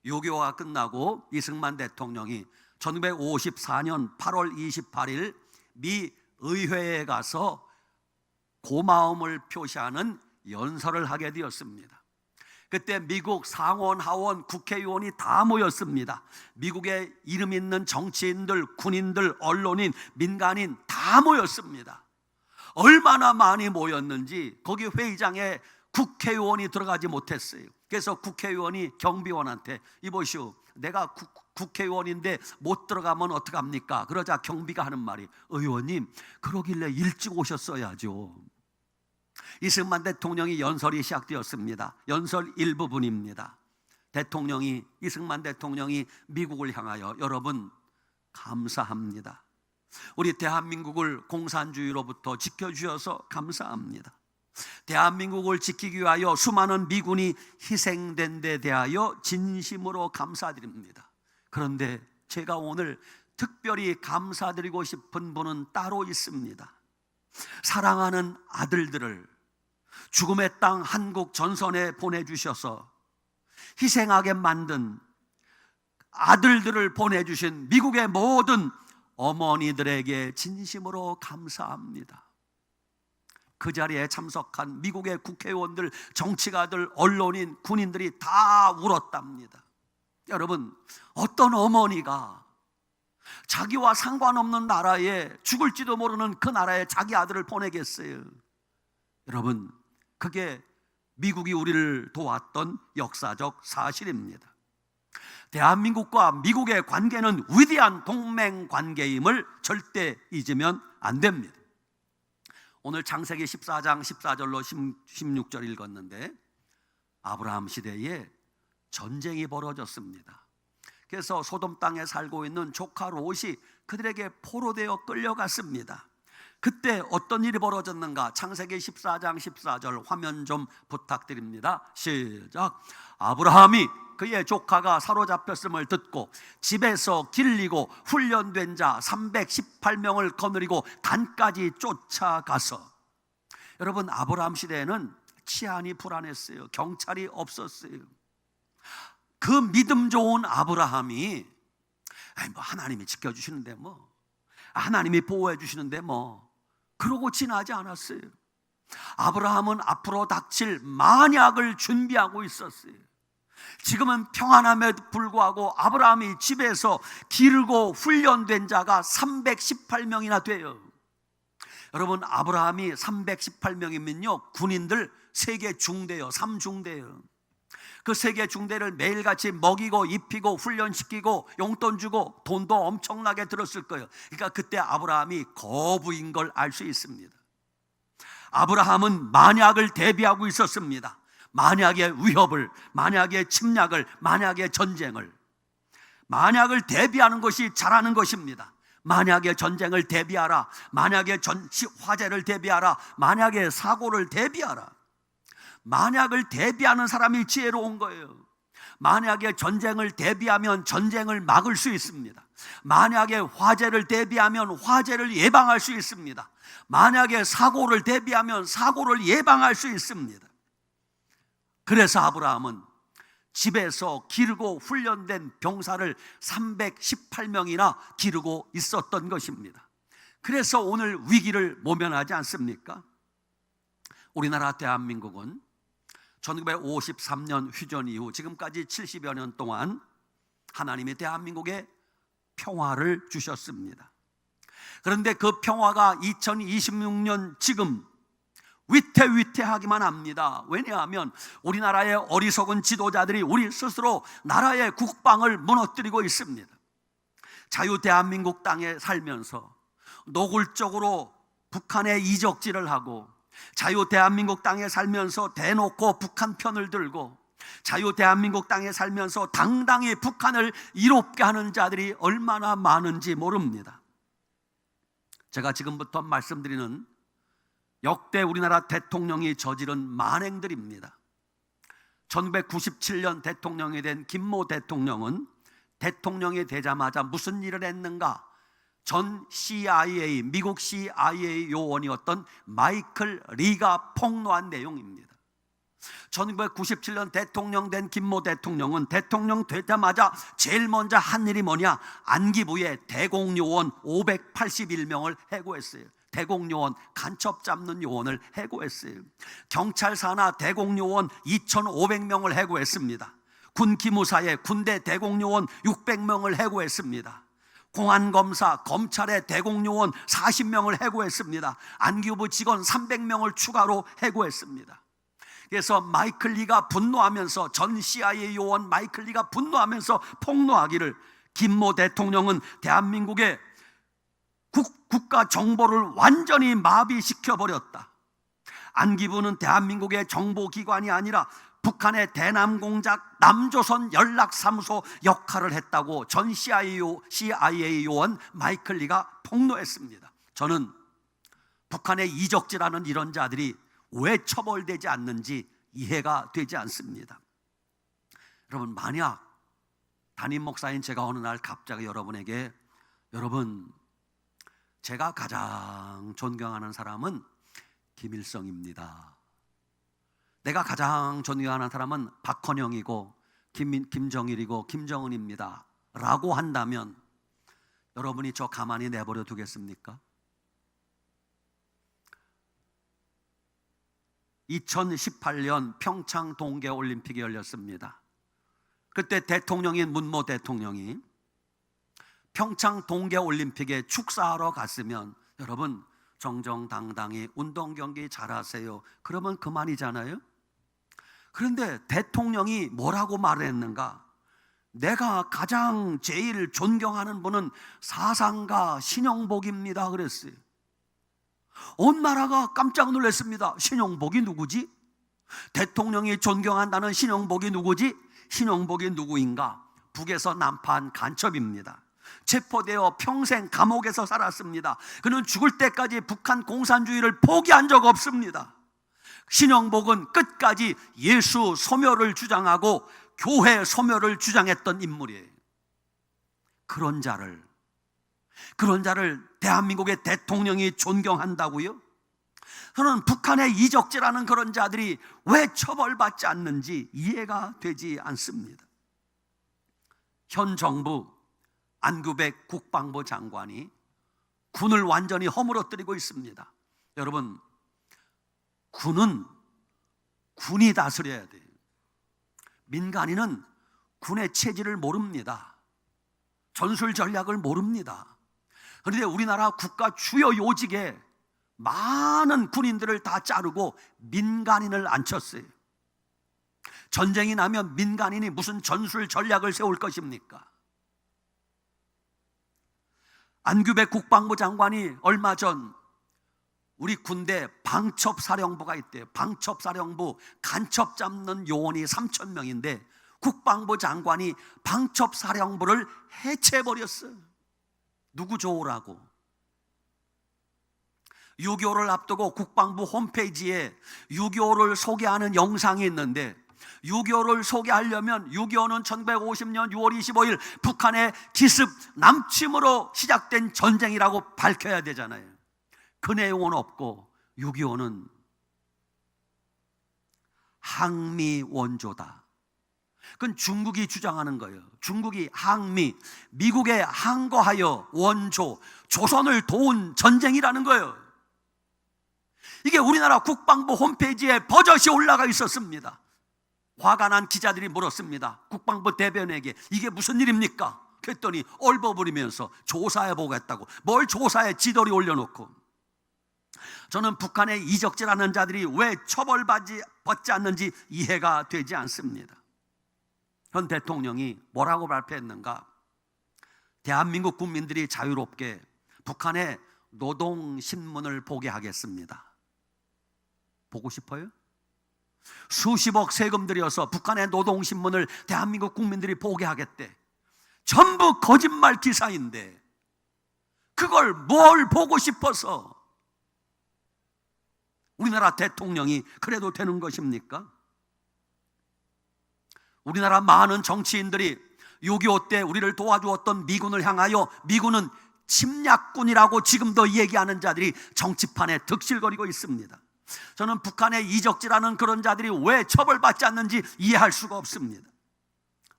6.25가 끝나고 이승만 대통령이 1954년 8월 28일 미 의회에 가서 고마움을 표시하는 연설을 하게 되었습니다. 그때 미국 상원, 하원, 국회의원이 다 모였습니다. 미국에 이름 있는 정치인들, 군인들, 언론인, 민간인 다 모였습니다. 얼마나 많이 모였는지 거기 회의장에 국회의원이 들어가지 못했어요. 그래서 국회의원이 경비원한테 이보시오, 내가 국회의원인데 못 들어가면 어떡합니까? 그러자 경비가 하는 말이, 의원님 그러길래 일찍 오셨어야죠. 이승만 대통령이 연설이 시작되었습니다. 연설 일부분입니다. 이승만 대통령이 미국을 향하여, 여러분 감사합니다. 우리 대한민국을 공산주의로부터 지켜주셔서 감사합니다. 대한민국을 지키기 위하여 수많은 미군이 희생된 데 대하여 진심으로 감사드립니다. 그런데 제가 오늘 특별히 감사드리고 싶은 분은 따로 있습니다. 사랑하는 아들들을 죽음의 땅 한국 전선에 보내주셔서 희생하게 만든 아들들을 보내주신 미국의 모든 어머니들에게 진심으로 감사합니다. 그 자리에 참석한 미국의 국회의원들, 정치가들, 언론인, 군인들이 다 울었답니다. 여러분, 어떤 어머니가 자기와 상관없는 나라에, 죽을지도 모르는 그 나라에 자기 아들을 보내겠어요? 여러분, 그게 미국이 우리를 도왔던 역사적 사실입니다. 대한민국과 미국의 관계는 위대한 동맹 관계임을 절대 잊으면 안 됩니다. 오늘 창세기 14장 14절로 16절 읽었는데 아브라함 시대에 전쟁이 벌어졌습니다. 그래서 소돔 땅에 살고 있는 조카 롯이 그들에게 포로되어 끌려갔습니다. 그때 어떤 일이 벌어졌는가? 창세기 14장 14절 화면 좀 부탁드립니다. 시작. 아브라함이 그의 조카가 사로잡혔음을 듣고 집에서 길리고 훈련된 자 318명을 거느리고 단까지 쫓아가서, 여러분, 아브라함 시대에는 치안이 불안했어요. 경찰이 없었어요. 그 믿음 좋은 아브라함이 뭐 하나님이 지켜주시는데 뭐, 하나님이 보호해 주시는데 뭐, 그러고 지나지 않았어요. 아브라함은 앞으로 닥칠 만약을 준비하고 있었어요. 지금은 평안함에 불구하고 아브라함이 집에서 기르고 훈련된 자가 318명이나 돼요. 여러분, 아브라함이 318명이면요 군인들 3개 중대요, 3중대요. 그 3개 중대를 매일같이 먹이고 입히고 훈련시키고 용돈 주고 돈도 엄청나게 들었을 거예요. 그러니까 그때 아브라함이 거부인 걸 알 수 있습니다. 아브라함은 만약을 대비하고 있었습니다. 만약의 위협을, 만약의 침략을, 만약의 전쟁을. 만약을 대비하는 것이 잘하는 것입니다. 만약의 전쟁을 대비하라, 만약의 화재를 대비하라, 만약의 사고를 대비하라. 만약을 대비하는 사람이 지혜로운 거예요. 만약에 전쟁을 대비하면 전쟁을 막을 수 있습니다. 만약에 화재를 대비하면 화재를 예방할 수 있습니다. 만약에 사고를 대비하면 사고를 예방할 수 있습니다. 그래서 아브라함은 집에서 기르고 훈련된 병사를 318명이나 기르고 있었던 것입니다. 그래서 오늘 위기를 모면하지 않습니까? 우리나라 대한민국은 1953년 휴전 이후 지금까지 70여 년 동안 하나님이 대한민국에 평화를 주셨습니다. 그런데 그 평화가 2026년 지금 위태위태하기만 합니다. 왜냐하면 우리나라의 어리석은 지도자들이 우리 스스로 나라의 국방을 무너뜨리고 있습니다. 자유 대한민국 땅에 살면서 노골적으로 북한의 이적질을 하고, 자유 대한민국 땅에 살면서 대놓고 북한 편을 들고, 자유 대한민국 땅에 살면서 당당히 북한을 이롭게 하는 자들이 얼마나 많은지 모릅니다. 제가 지금부터 말씀드리는 역대 우리나라 대통령이 저지른 만행들입니다. 1997년 대통령이 된 김모 대통령은 대통령이 되자마자 무슨 일을 했는가? 전 CIA, 미국 CIA 요원이었던 마이클 리가 폭로한 내용입니다. 1997년 대통령 된 김모 대통령은 대통령 되자마자 제일 먼저 한 일이 뭐냐? 안기부에 대공요원 581명을 해고했어요. 대공요원, 간첩 잡는 요원을 해고했어요. 경찰 산하 대공요원 2,500명을 해고했습니다. 군 기무사에 군대 대공요원 600명을 해고했습니다. 공안검사, 검찰의 대공요원 40명을 해고했습니다. 안기부 직원 300명을 추가로 해고했습니다. 그래서 마이클 리가 분노하면서, 전 CIA 요원 마이클 리가 분노하면서 폭로하기를, 김모 대통령은 대한민국의 국가 정보를 완전히 마비시켜버렸다. 안기부는 대한민국의 정보기관이 아니라 북한의 대남공작 남조선 연락사무소 역할을 했다고 전 CIA 요원 마이클 리가 폭로했습니다. 저는 북한의 이적질하는 이런 자들이 왜 처벌되지 않는지 이해가 되지 않습니다. 여러분, 만약 담임 목사인 제가 어느 날 갑자기 여러분에게, 여러분, 제가 가장 존경하는 사람은 김일성입니다, 내가 가장 존경하는 사람은 박헌영이고 김정일이고 김정은입니다 라고 한다면 여러분이 저 가만히 내버려 두겠습니까? 2018년 평창 동계올림픽이 열렸습니다. 그때 대통령인 문모 대통령이 평창 동계올림픽에 축사하러 갔으면 여러분, 정정당당히 운동 경기 잘하세요. 그러면 그만이잖아요. 그런데 대통령이 뭐라고 말했는가? 내가 가장 제일 존경하는 분은 사상가 신영복입니다 그랬어요. 온 나라가 깜짝 놀랐습니다. 신영복이 누구지? 대통령이 존경한다는 신영복이 누구지? 신영복이 누구인가? 북에서 남파한 간첩입니다. 체포되어 평생 감옥에서 살았습니다. 그는 죽을 때까지 북한 공산주의를 포기한 적 없습니다. 신영복은 끝까지 예수 소멸을 주장하고 교회 소멸을 주장했던 인물이에요. 그런 자를 대한민국의 대통령이 존경한다고요? 저는 북한의 이적질하는 그런 자들이 왜 처벌받지 않는지 이해가 되지 않습니다. 현 정부 안규백 국방부 장관이 군을 완전히 허물어뜨리고 있습니다. 여러분, 군이 다스려야 돼요. 민간인은 군의 체질을 모릅니다. 전술 전략을 모릅니다. 그런데 우리나라 국가 주요 요직에 많은 군인들을 다 자르고 민간인을 앉혔어요. 전쟁이 나면 민간인이 무슨 전술 전략을 세울 것입니까? 안규백 국방부 장관이 얼마 전 우리 군대 방첩사령부가 있대요. 방첩사령부 간첩 잡는 요원이 3,000명인데 국방부 장관이 방첩사령부를 해체해버렸어요. 누구 좋으라고? 6.25를 앞두고 국방부 홈페이지에 6.25를 소개하는 영상이 있는데 6.25를 소개하려면 6.25는 1950년 6월 25일 북한의 기습 남침으로 시작된 전쟁이라고 밝혀야 되잖아요. 그 내용은 없고 6.25는 항미 원조다. 그건 중국이 주장하는 거예요. 중국이 항미, 미국에 항거하여 원조, 조선을 도운 전쟁이라는 거예요. 이게 우리나라 국방부 홈페이지에 버젓이 올라가 있었습니다. 화가 난 기자들이 물었습니다. 국방부 대변에게 이게 무슨 일입니까? 그랬더니 얼버무리면서 조사해 보겠다고. 뭘 조사해, 지도리 올려놓고. 저는 북한의 이적질하는 자들이 왜 처벌받지 않는지 이해가 되지 않습니다. 현 대통령이 뭐라고 발표했는가? 대한민국 국민들이 자유롭게 북한의 노동신문을 보게 하겠습니다. 보고 싶어요? 수십억 세금 들여서 북한의 노동신문을 대한민국 국민들이 보게 하겠대. 전부 거짓말 기사인데 그걸 뭘 보고 싶어서 우리나라 대통령이 그래도 되는 것입니까? 우리나라 많은 정치인들이 6.25 때 우리를 도와주었던 미군을 향하여 미군은 침략군이라고 지금도 얘기하는 자들이 정치판에 득실거리고 있습니다. 저는 북한의 이적질하는 그런 자들이 왜 처벌받지 않는지 이해할 수가 없습니다.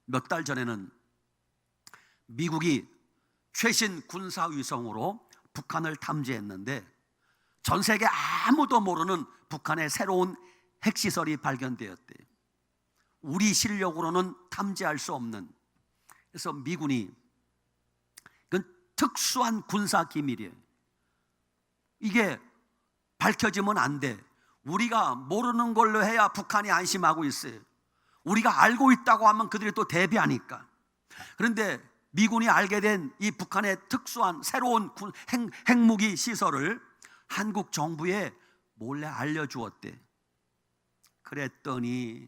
몇 달 전에는 미국이 최신 군사위성으로 북한을 탐지했는데 전 세계 아무도 모르는 북한의 새로운 핵시설이 발견되었대요. 우리 실력으로는 탐지할 수 없는. 그래서 미군이, 이건 특수한 군사 기밀이에요. 이게 밝혀지면 안 돼. 우리가 모르는 걸로 해야 북한이 안심하고 있어요. 우리가 알고 있다고 하면 그들이 또 대비하니까. 그런데 미군이 알게 된 이 북한의 특수한 새로운 핵무기 시설을 한국 정부에 몰래 알려주었대. 그랬더니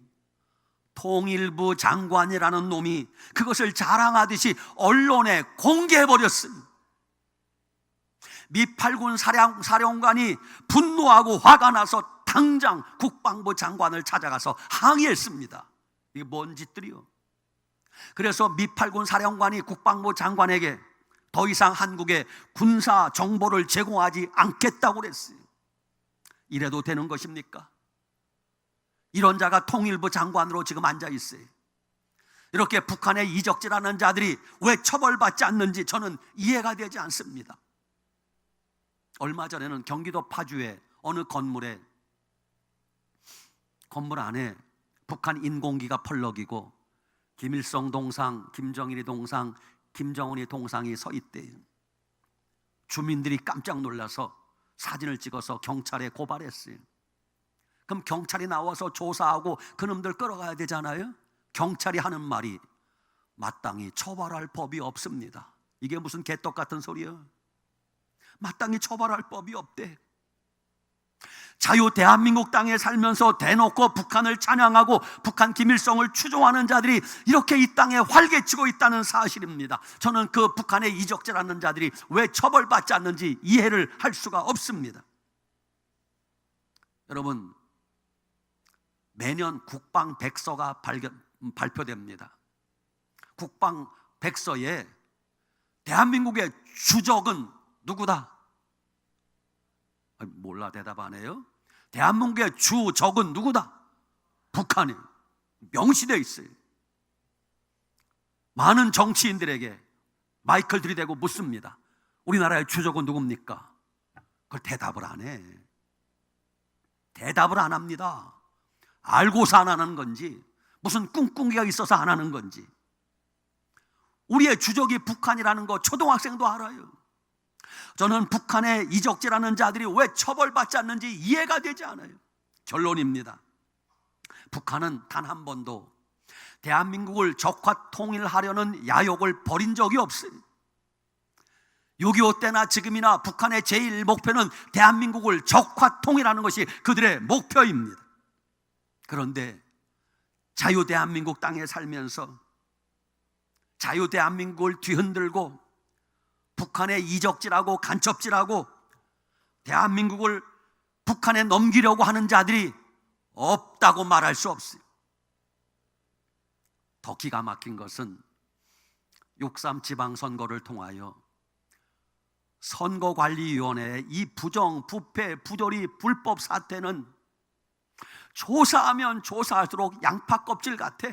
통일부 장관이라는 놈이 그것을 자랑하듯이 언론에 공개해버렸습니다. 미 8군 사령관이 분노하고 화가 나서 당장 국방부 장관을 찾아가서 항의했습니다. 이게 뭔 짓들이요? 그래서 미 8군 사령관이 국방부 장관에게 더 이상 한국에 군사 정보를 제공하지 않겠다고 그랬어요. 이래도 되는 것입니까? 이런 자가 통일부 장관으로 지금 앉아 있어요. 이렇게 북한의 이적질하는 자들이 왜 처벌받지 않는지 저는 이해가 되지 않습니다. 얼마 전에는 경기도 파주의 어느 건물 안에 북한 인공기가 펄럭이고 김일성 동상, 김정일이 동상, 김정은이 동상이 서 있대요. 주민들이 깜짝 놀라서 사진을 찍어서 경찰에 고발했어요. 그럼 경찰이 나와서 조사하고 그놈들 끌어가야 되잖아요. 경찰이 하는 말이 마땅히 처벌할 법이 없습니다. 이게 무슨 개떡 같은 소리예요. 마땅히 처벌할 법이 없대. 자유 대한민국 땅에 살면서 대놓고 북한을 찬양하고 북한 김일성을 추종하는 자들이 이렇게 이 땅에 활개치고 있다는 사실입니다. 저는 그 북한의 이적질하는 자들이 왜 처벌받지 않는지 이해를 할 수가 없습니다. 여러분, 매년 국방백서가 발표됩니다. 국방백서에 대한민국의 주적은 누구다? 몰라 대답 안 해요? 대한민국의 주적은 누구다? 북한이 명시되어 있어요. 많은 정치인들에게 마이크를 들이대고 묻습니다. 우리나라의 주적은 누굽니까? 그걸 대답을 안 해. 대답을 안 합니다. 알고서 안 하는 건지 무슨 꿍꿍이가 있어서 안 하는 건지. 우리의 주적이 북한이라는 거 초등학생도 알아요. 저는 북한의 이적질하는 자들이 왜 처벌받지 않는지 이해가 되지 않아요. 결론입니다. 북한은 단 한 번도 대한민국을 적화 통일하려는 야욕을 버린 적이 없어요. 6.25 때나 지금이나 북한의 제일 목표는 대한민국을 적화 통일하는 것이 그들의 목표입니다. 그런데 자유 대한민국 땅에 살면서 자유 대한민국을 뒤흔들고 북한의 이적질하고 간첩질하고 대한민국을 북한에 넘기려고 하는 자들이 없다고 말할 수 없어요. 더 기가 막힌 것은 6.3 지방선거를 통하여 선거관리위원회의 이 부정, 부패, 부조리, 불법 사태는 조사하면 조사할수록 양파 껍질 같아.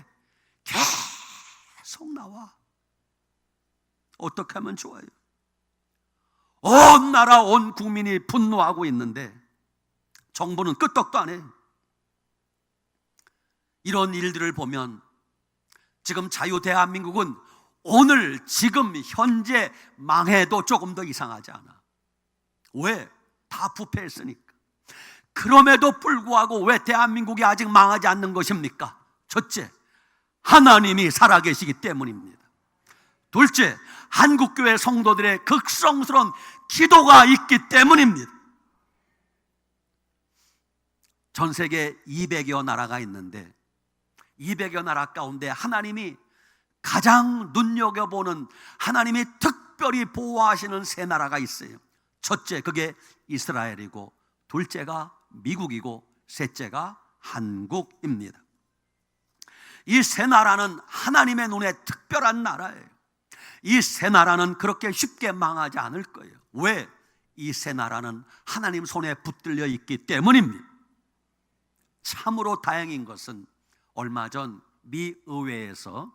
계속 나와. 어떻게 하면 좋아요? 온 나라 온 국민이 분노하고 있는데 정부는 끄떡도 안 해. 이런 일들을 보면 지금 자유 대한민국은 오늘 지금 현재 망해도 조금 더 이상하지 않아. 왜? 다 부패했으니까. 그럼에도 불구하고 왜 대한민국이 아직 망하지 않는 것입니까? 첫째, 하나님이 살아계시기 때문입니다. 둘째, 한국교회 성도들의 극성스러운 기도가 있기 때문입니다. 전 세계 200여 나라가 있는데 200여 나라 가운데 하나님이 가장 눈여겨보는, 하나님이 특별히 보호하시는 세 나라가 있어요. 첫째, 그게 이스라엘이고, 둘째가 미국이고, 셋째가 한국입니다. 이 세 나라는 하나님의 눈에 특별한 나라예요. 이 세 나라는 그렇게 쉽게 망하지 않을 거예요. 왜? 이 세 나라는 하나님 손에 붙들려 있기 때문입니다. 참으로 다행인 것은 얼마 전 미 의회에서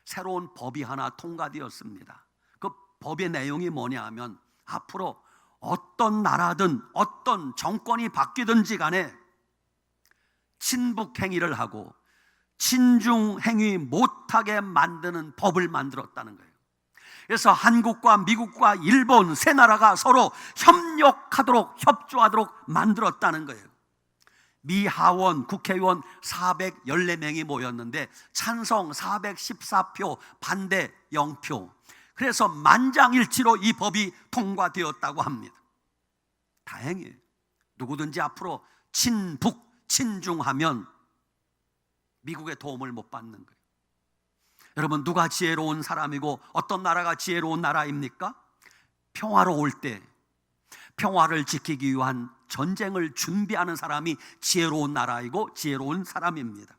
새로운 법이 하나 통과되었습니다. 그 법의 내용이 뭐냐 하면 앞으로 어떤 나라든 어떤 정권이 바뀌든지 간에 친북 행위를 하고 친중 행위 못하게 만드는 법을 만들었다는 거예요. 그래서 한국과 미국과 일본 세 나라가 서로 협력하도록, 협조하도록 만들었다는 거예요. 미 하원 국회의원 414명이 모였는데 찬성 414표, 반대 0표. 그래서 만장일치로 이 법이 통과되었다고 합니다. 다행이에요. 누구든지 앞으로 친북, 친중하면 미국의 도움을 못 받는 거예요. 여러분, 누가 지혜로운 사람이고 어떤 나라가 지혜로운 나라입니까? 평화로울 때 평화를 지키기 위한 전쟁을 준비하는 사람이 지혜로운 나라이고 지혜로운 사람입니다.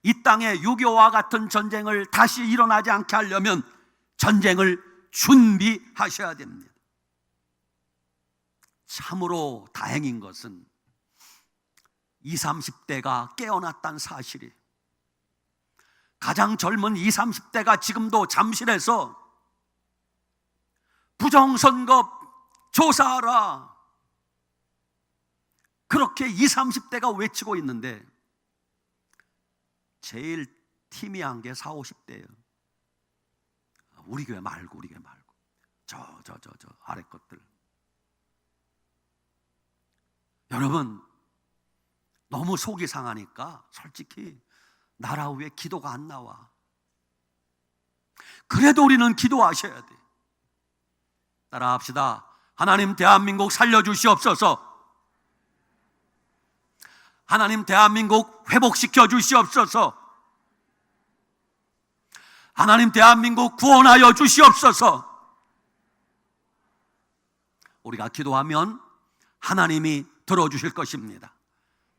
이 땅에 6.25와 같은 전쟁을 다시 일어나지 않게 하려면 전쟁을 준비하셔야 됩니다. 참으로 다행인 것은 20, 30대가 깨어났다는 사실이, 가장 젊은 20, 30대가 지금도 잠실에서 부정선거 조사하라, 그렇게 20, 30대가 외치고 있는데 제일 희미한 게 40, 50대예요. 우리 교회 말고 저 아래 것들. 여러분, 너무 속이 상하니까 솔직히 나라 위에 기도가 안 나와. 그래도 우리는 기도하셔야 돼. 따라합시다. 하나님, 대한민국 살려주시옵소서. 하나님, 대한민국 회복시켜 주시옵소서. 하나님, 대한민국 구원하여 주시옵소서. 우리가 기도하면 하나님이 들어주실 것입니다.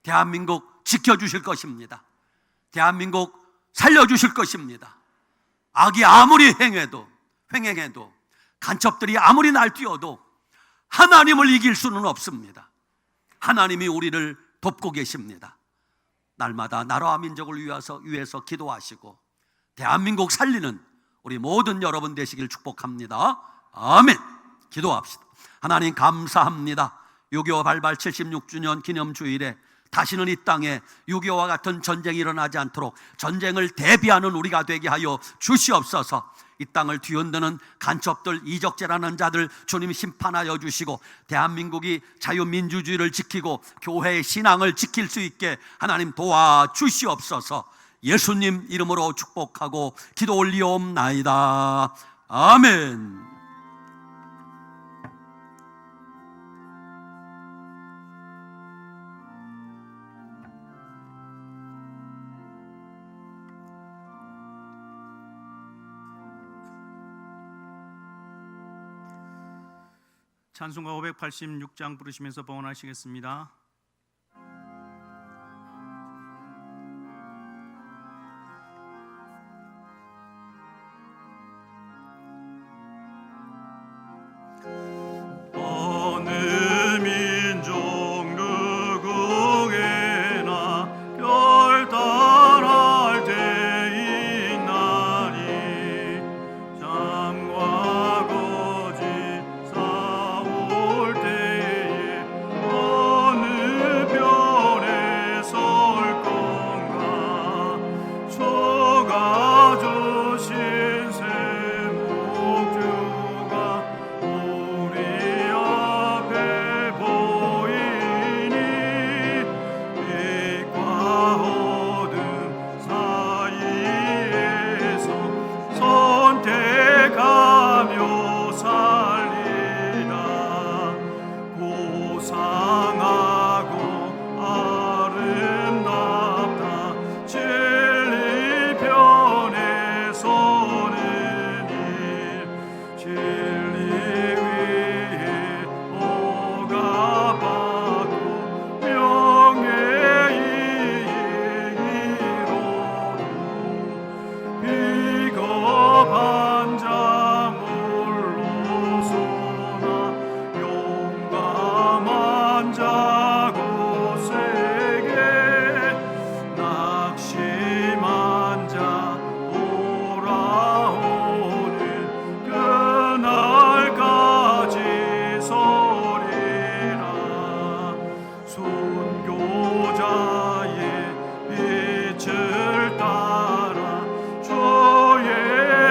대한민국 지켜주실 것입니다. 대한민국 살려주실 것입니다. 악이 아무리 횡행해도 간첩들이 아무리 날뛰어도 하나님을 이길 수는 없습니다. 하나님이 우리를 돕고 계십니다. 날마다 나라와 민족을 위해서 기도하시고 대한민국 살리는 우리 모든 여러분 되시길 축복합니다. 아멘. 기도합시다. 하나님, 감사합니다. 6.25 발발 76주년 기념주일에 다시는 이 땅에 6.25와 같은 전쟁이 일어나지 않도록 전쟁을 대비하는 우리가 되게 하여 주시옵소서. 이 땅을 뒤흔드는 간첩들, 이적죄라는 자들 주님 심판하여 주시고 대한민국이 자유민주주의를 지키고 교회의 신앙을 지킬 수 있게 하나님 도와주시옵소서. 예수님 이름으로 축복하고 기도 올리옵나이다. 아멘. 찬송가 586장 부르시면서 봉헌하시겠습니다. 어느 민족 누구에나 결단할 때 있나니 장과 거짓 싸울 때에 어느 편에 설 건가 주가 주신 새 목주가 우리 앞에 보이니 빛과 어둠 사이에서 선택하며 살리라. 고상하고 아름답다 진리 편에 서는 일 진리 위에 억압받고 명예의 이로도 비겁한 자 물러서나 용감한 자 곳에게 낙심한 자 돌아오는 그날까지 서리라. 순교자의 빛을 따라 주의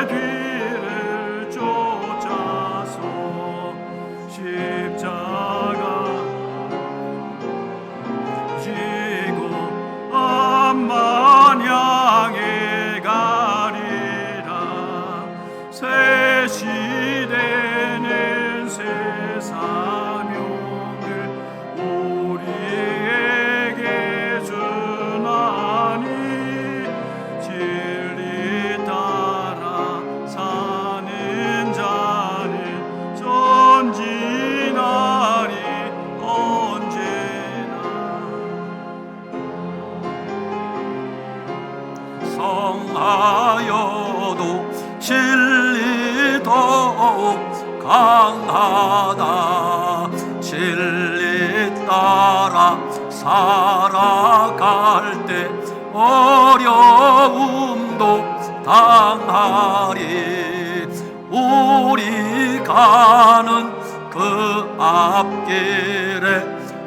뒤를 쫓아서 십자가 지고 암만 향해 가리라. 새 시대는 새 사명을 우리에게 주나니 진리 따라 사는 자는 전진하리 언제나. 성하여도 진리 더욱 강하다. 진리 따라 살아갈 때 어려움도 당하리. 우리 가는 그 앞길에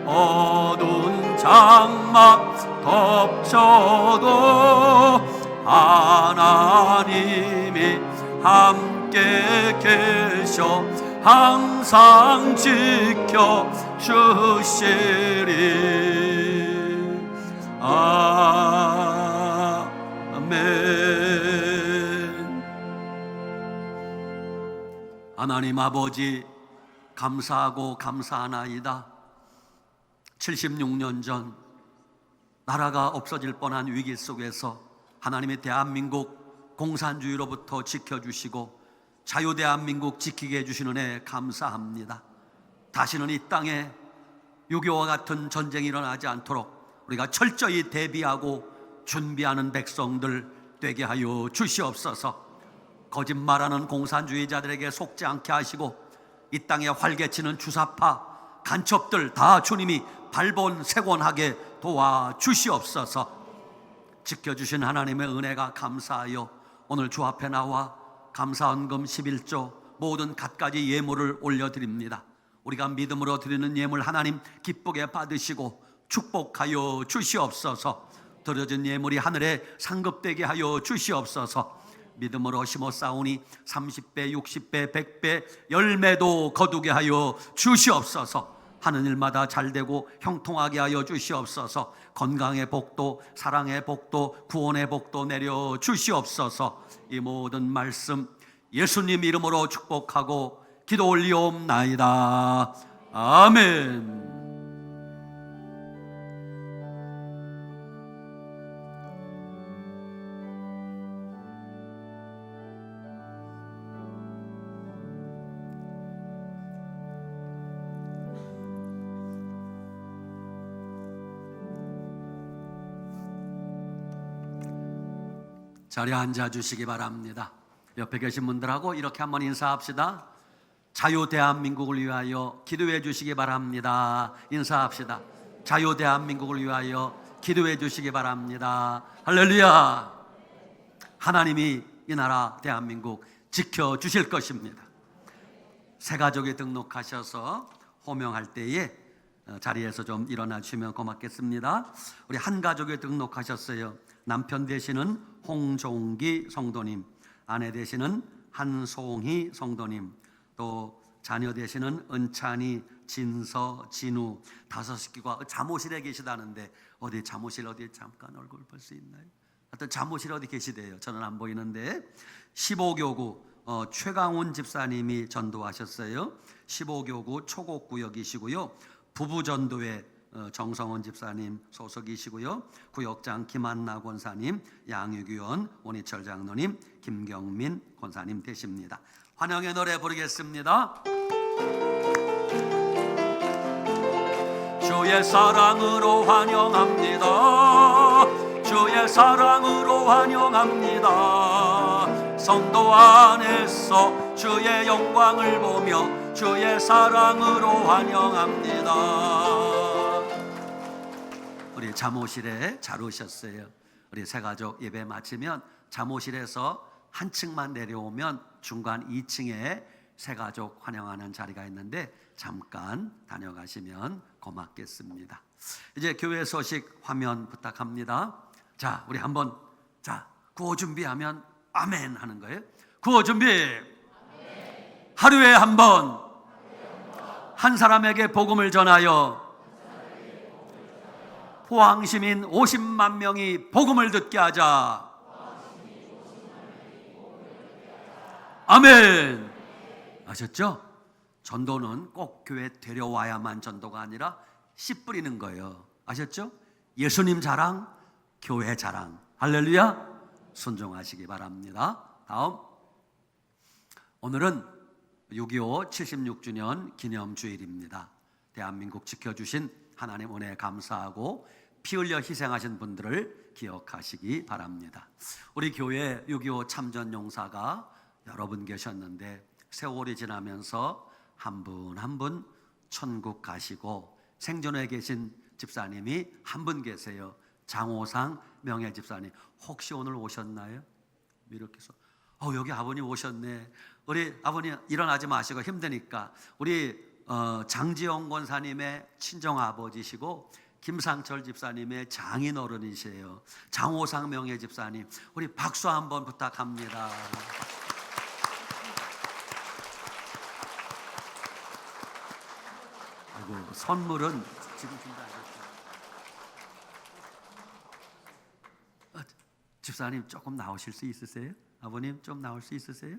어두운 장막 덮쳐도 하나님이 함께 계셔 항상 지켜 주시리. 아멘. 하나님 아버지, 감사하고 감사하나이다. 76년 전 나라가 없어질 뻔한 위기 속에서 하나님의 대한민국 공산주의로부터 지켜주시고 자유대한민국 지키게 해주시는 애 감사합니다. 다시는 이 땅에 6.25와 같은 전쟁이 일어나지 않도록 우리가 철저히 대비하고 준비하는 백성들 되게 하여 주시옵소서. 거짓말하는 공산주의자들에게 속지 않게 하시고 이 땅에 활개치는 주사파 간첩들 다 주님이 발본색원하게 도와주시옵소서. 지켜주신 하나님의 은혜가 감사하여 오늘 주 앞에 나와 감사헌금 11조 모든 갖가지 예물을 올려드립니다. 우리가 믿음으로 드리는 예물 하나님 기쁘게 받으시고 축복하여 주시옵소서. 드려진 예물이 하늘에 상급되게 하여 주시옵소서. 믿음으로 심었사오니 30배, 60배, 100배 열매도 거두게 하여 주시옵소서. 하는 일마다 잘되고 형통하게 하여 주시옵소서. 건강의 복도, 사랑의 복도, 구원의 복도 내려 주시옵소서. 이 모든 말씀 예수님 이름으로 축복하고 기도 올리옵나이다. 아멘. 자리에 앉아 주시기 바랍니다. 옆에 계신 분들하고 이렇게 한번 인사합시다. 자유 대한민국을 위하여 기도해 주시기 바랍니다. 인사합시다. 자유 대한민국을 위하여 기도해 주시기 바랍니다. 할렐루야. 하나님이 이 나라 대한민국 지켜 주실 것입니다. 새 가족에 등록하셔서 호명할 때에 자리에서 좀 일어나 주시면 고맙겠습니다. 우리 한 가족에 등록하셨어요. 남편 되시는 홍종기 성도님, 아내 되시는 한송희 성도님, 또 자녀 되시는 은찬이, 진서, 진우, 5식구가 잠옷실에 계시다는데 어디 잠옷실 어디 잠깐 얼굴 볼 수 있나요? 하여튼 잠옷실 어디 계시대요. 저는 안 보이는데 15교구 최강훈 집사님이 전도하셨어요. 15교구 초곡구역이시고요. 부부전도회 정성원 집사님 소속이시고요. 구역장 김한나 권사님, 양육위원 원희철 장로님, 김경민 권사님 되십니다. 환영의 노래 부르겠습니다. 주의 사랑으로 환영합니다. 주의 사랑으로 환영합니다. 성도 안에서 주의 영광을 보며 주의 사랑으로 환영합니다. 우리 잠옷실에 잘 오셨어요. 우리 새가족 예배 마치면 잠옷실에서 한 층만 내려오면 중간 2층에 새가족 환영하는 자리가 있는데 잠깐 다녀가시면 고맙겠습니다. 이제 교회 소식 화면 부탁합니다. 자, 우리 한번 구호 준비하면 아멘 하는 거예요. 구호 준비. 하루에 한 번 한 사람에게 복음을 전하여 포항시민 50만 명이 복음을 듣게 하자. 아멘. 아셨죠? 전도는 꼭 교회 데려와야만 전도가 아니라 씨 뿌리는 거예요. 아셨죠? 예수님 자랑, 교회 자랑. 할렐루야. 순종하시기 바랍니다. 다음, 오늘은 6.25 76주년 기념주일입니다. 대한민국 지켜주신 하나님 은혜에 감사하고 피 흘려 희생하신 분들을 기억하시기 바랍니다. 우리 교회 6.25 참전용사가 여러 분 계셨는데 세월이 지나면서 한 분 한 분 천국 가시고 생존에 계신 집사님이 한 분 계세요. 장호상 명예 집사님. 혹시 오늘 오셨나요? 이렇게 해서 여기 아버님 오셨네. 우리 아버님 일어나지 마시고 힘드니까 우리 장지영 권사님의 친정 아버지시고 김상철 집사님의 장인 어른이세요. 장호상 명예 집사님, 우리 박수 한번 부탁합니다. 그리고 선물은 지금 준비하셨죠. 집사님 조금 나오실 수 있으세요? 아버님 좀 나올 수 있으세요?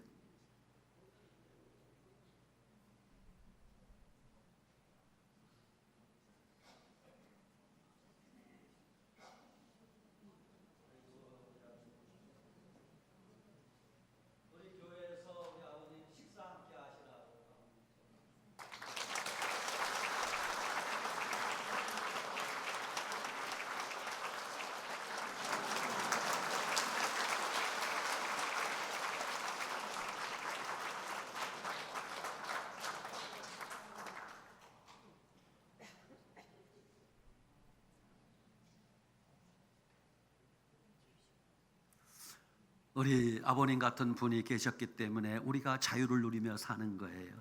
우리 아버님 같은 분이 계셨기 때문에 우리가 자유를 누리며 사는 거예요.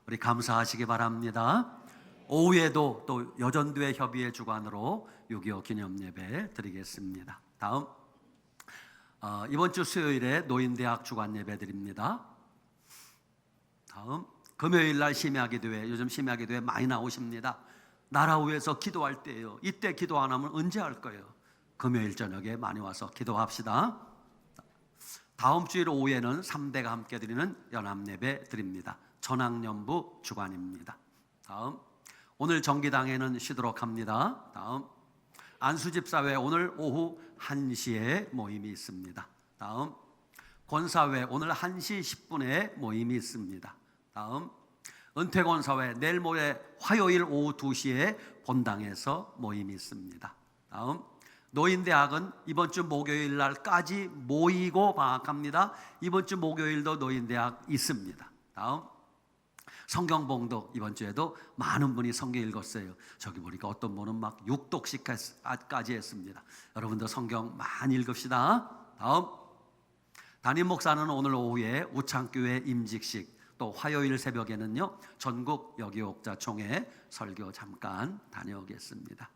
우리 감사하시기 바랍니다. 오후에도 또 여전도회 협의회 주관으로 6.25 기념예배 드리겠습니다. 다음 이번 주 수요일에 노인대학 주관 예배 드립니다. 다음 금요일날 심야기도회, 요즘 심야기도회 많이 나오십니다. 나라 위해서 기도할 때예요. 이때 기도 안 하면 언제 할 거예요? 금요일 저녁에 많이 와서 기도합시다. 다음 주일 오후에는 3대가 함께 드리는 연합예배 드립니다. 전학연부 주관입니다. 다음 오늘 정기당회는 쉬도록 합니다. 다음 안수집사회 오늘 오후 1시에 모임이 있습니다. 다음 권사회 오늘 1시 10분에 모임이 있습니다. 다음 은퇴권사회 내일 모레 화요일 오후 2시에 본당에서 모임이 있습니다. 다음 노인대학은 이번 주 목요일 날까지 모이고 방학합니다. 이번 주 목요일도 노인대학 있습니다. 다음 성경봉독 이번 주에도 많은 분이 성경 읽었어요. 저기 보니까 어떤 분은 막 6독씩까지 했습니다. 여러분도 성경 많이 읽읍시다. 다음 담임 목사는 오늘 오후에 우창교회 임직식, 또 화요일 새벽에는요 전국 여기옥자 총회 설교 잠깐 다녀오겠습니다.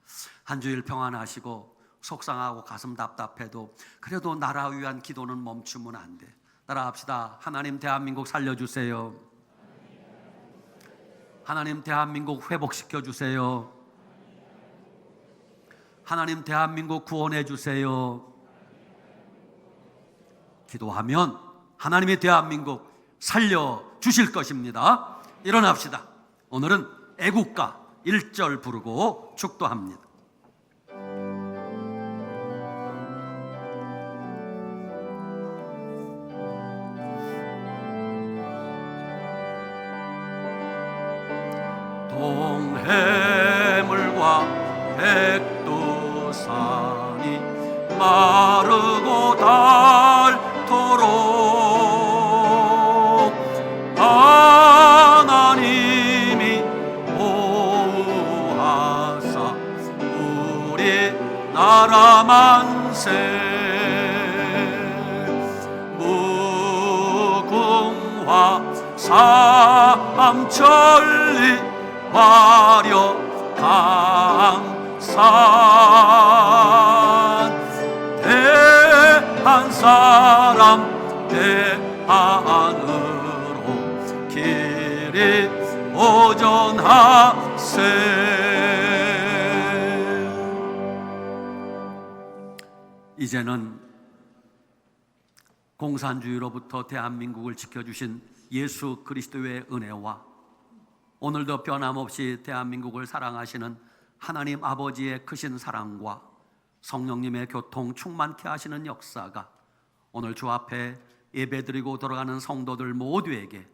한 주일 평안하시고 속상하고 가슴 답답해도 그래도 나라 위한 기도는 멈추면 안 돼. 따라합시다. 하나님 대한민국 살려주세요. 하나님 대한민국 회복시켜 주세요. 하나님 대한민국 구원해 주세요. 기도하면 하나님이 대한민국 살려주실 것입니다. 일어납시다. 오늘은 애국가 1절 부르고 축도합니다. 동해물과 백두산이 마르고 닳도록 하나님이 보호하사 우리 나라 만세 무궁화 삼천리 화려 강산 대한 사람 대한으로 길이 오전하세. 이제는 공산주의로부터 대한민국을 지켜주신 예수 그리스도의 은혜와 오늘도 변함없이 대한민국을 사랑하시는 하나님 아버지의 크신 사랑과 성령님의 교통 충만케 하시는 역사가 오늘 주 앞에 예배드리고 돌아가는 성도들 모두에게,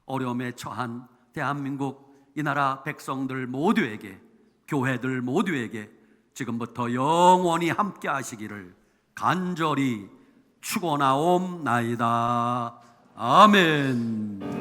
어려움에 처한 대한민국 이 나라 백성들 모두에게, 교회들 모두에게 지금부터 영원히 함께 하시기를 간절히 축원하옵나이다. 아멘.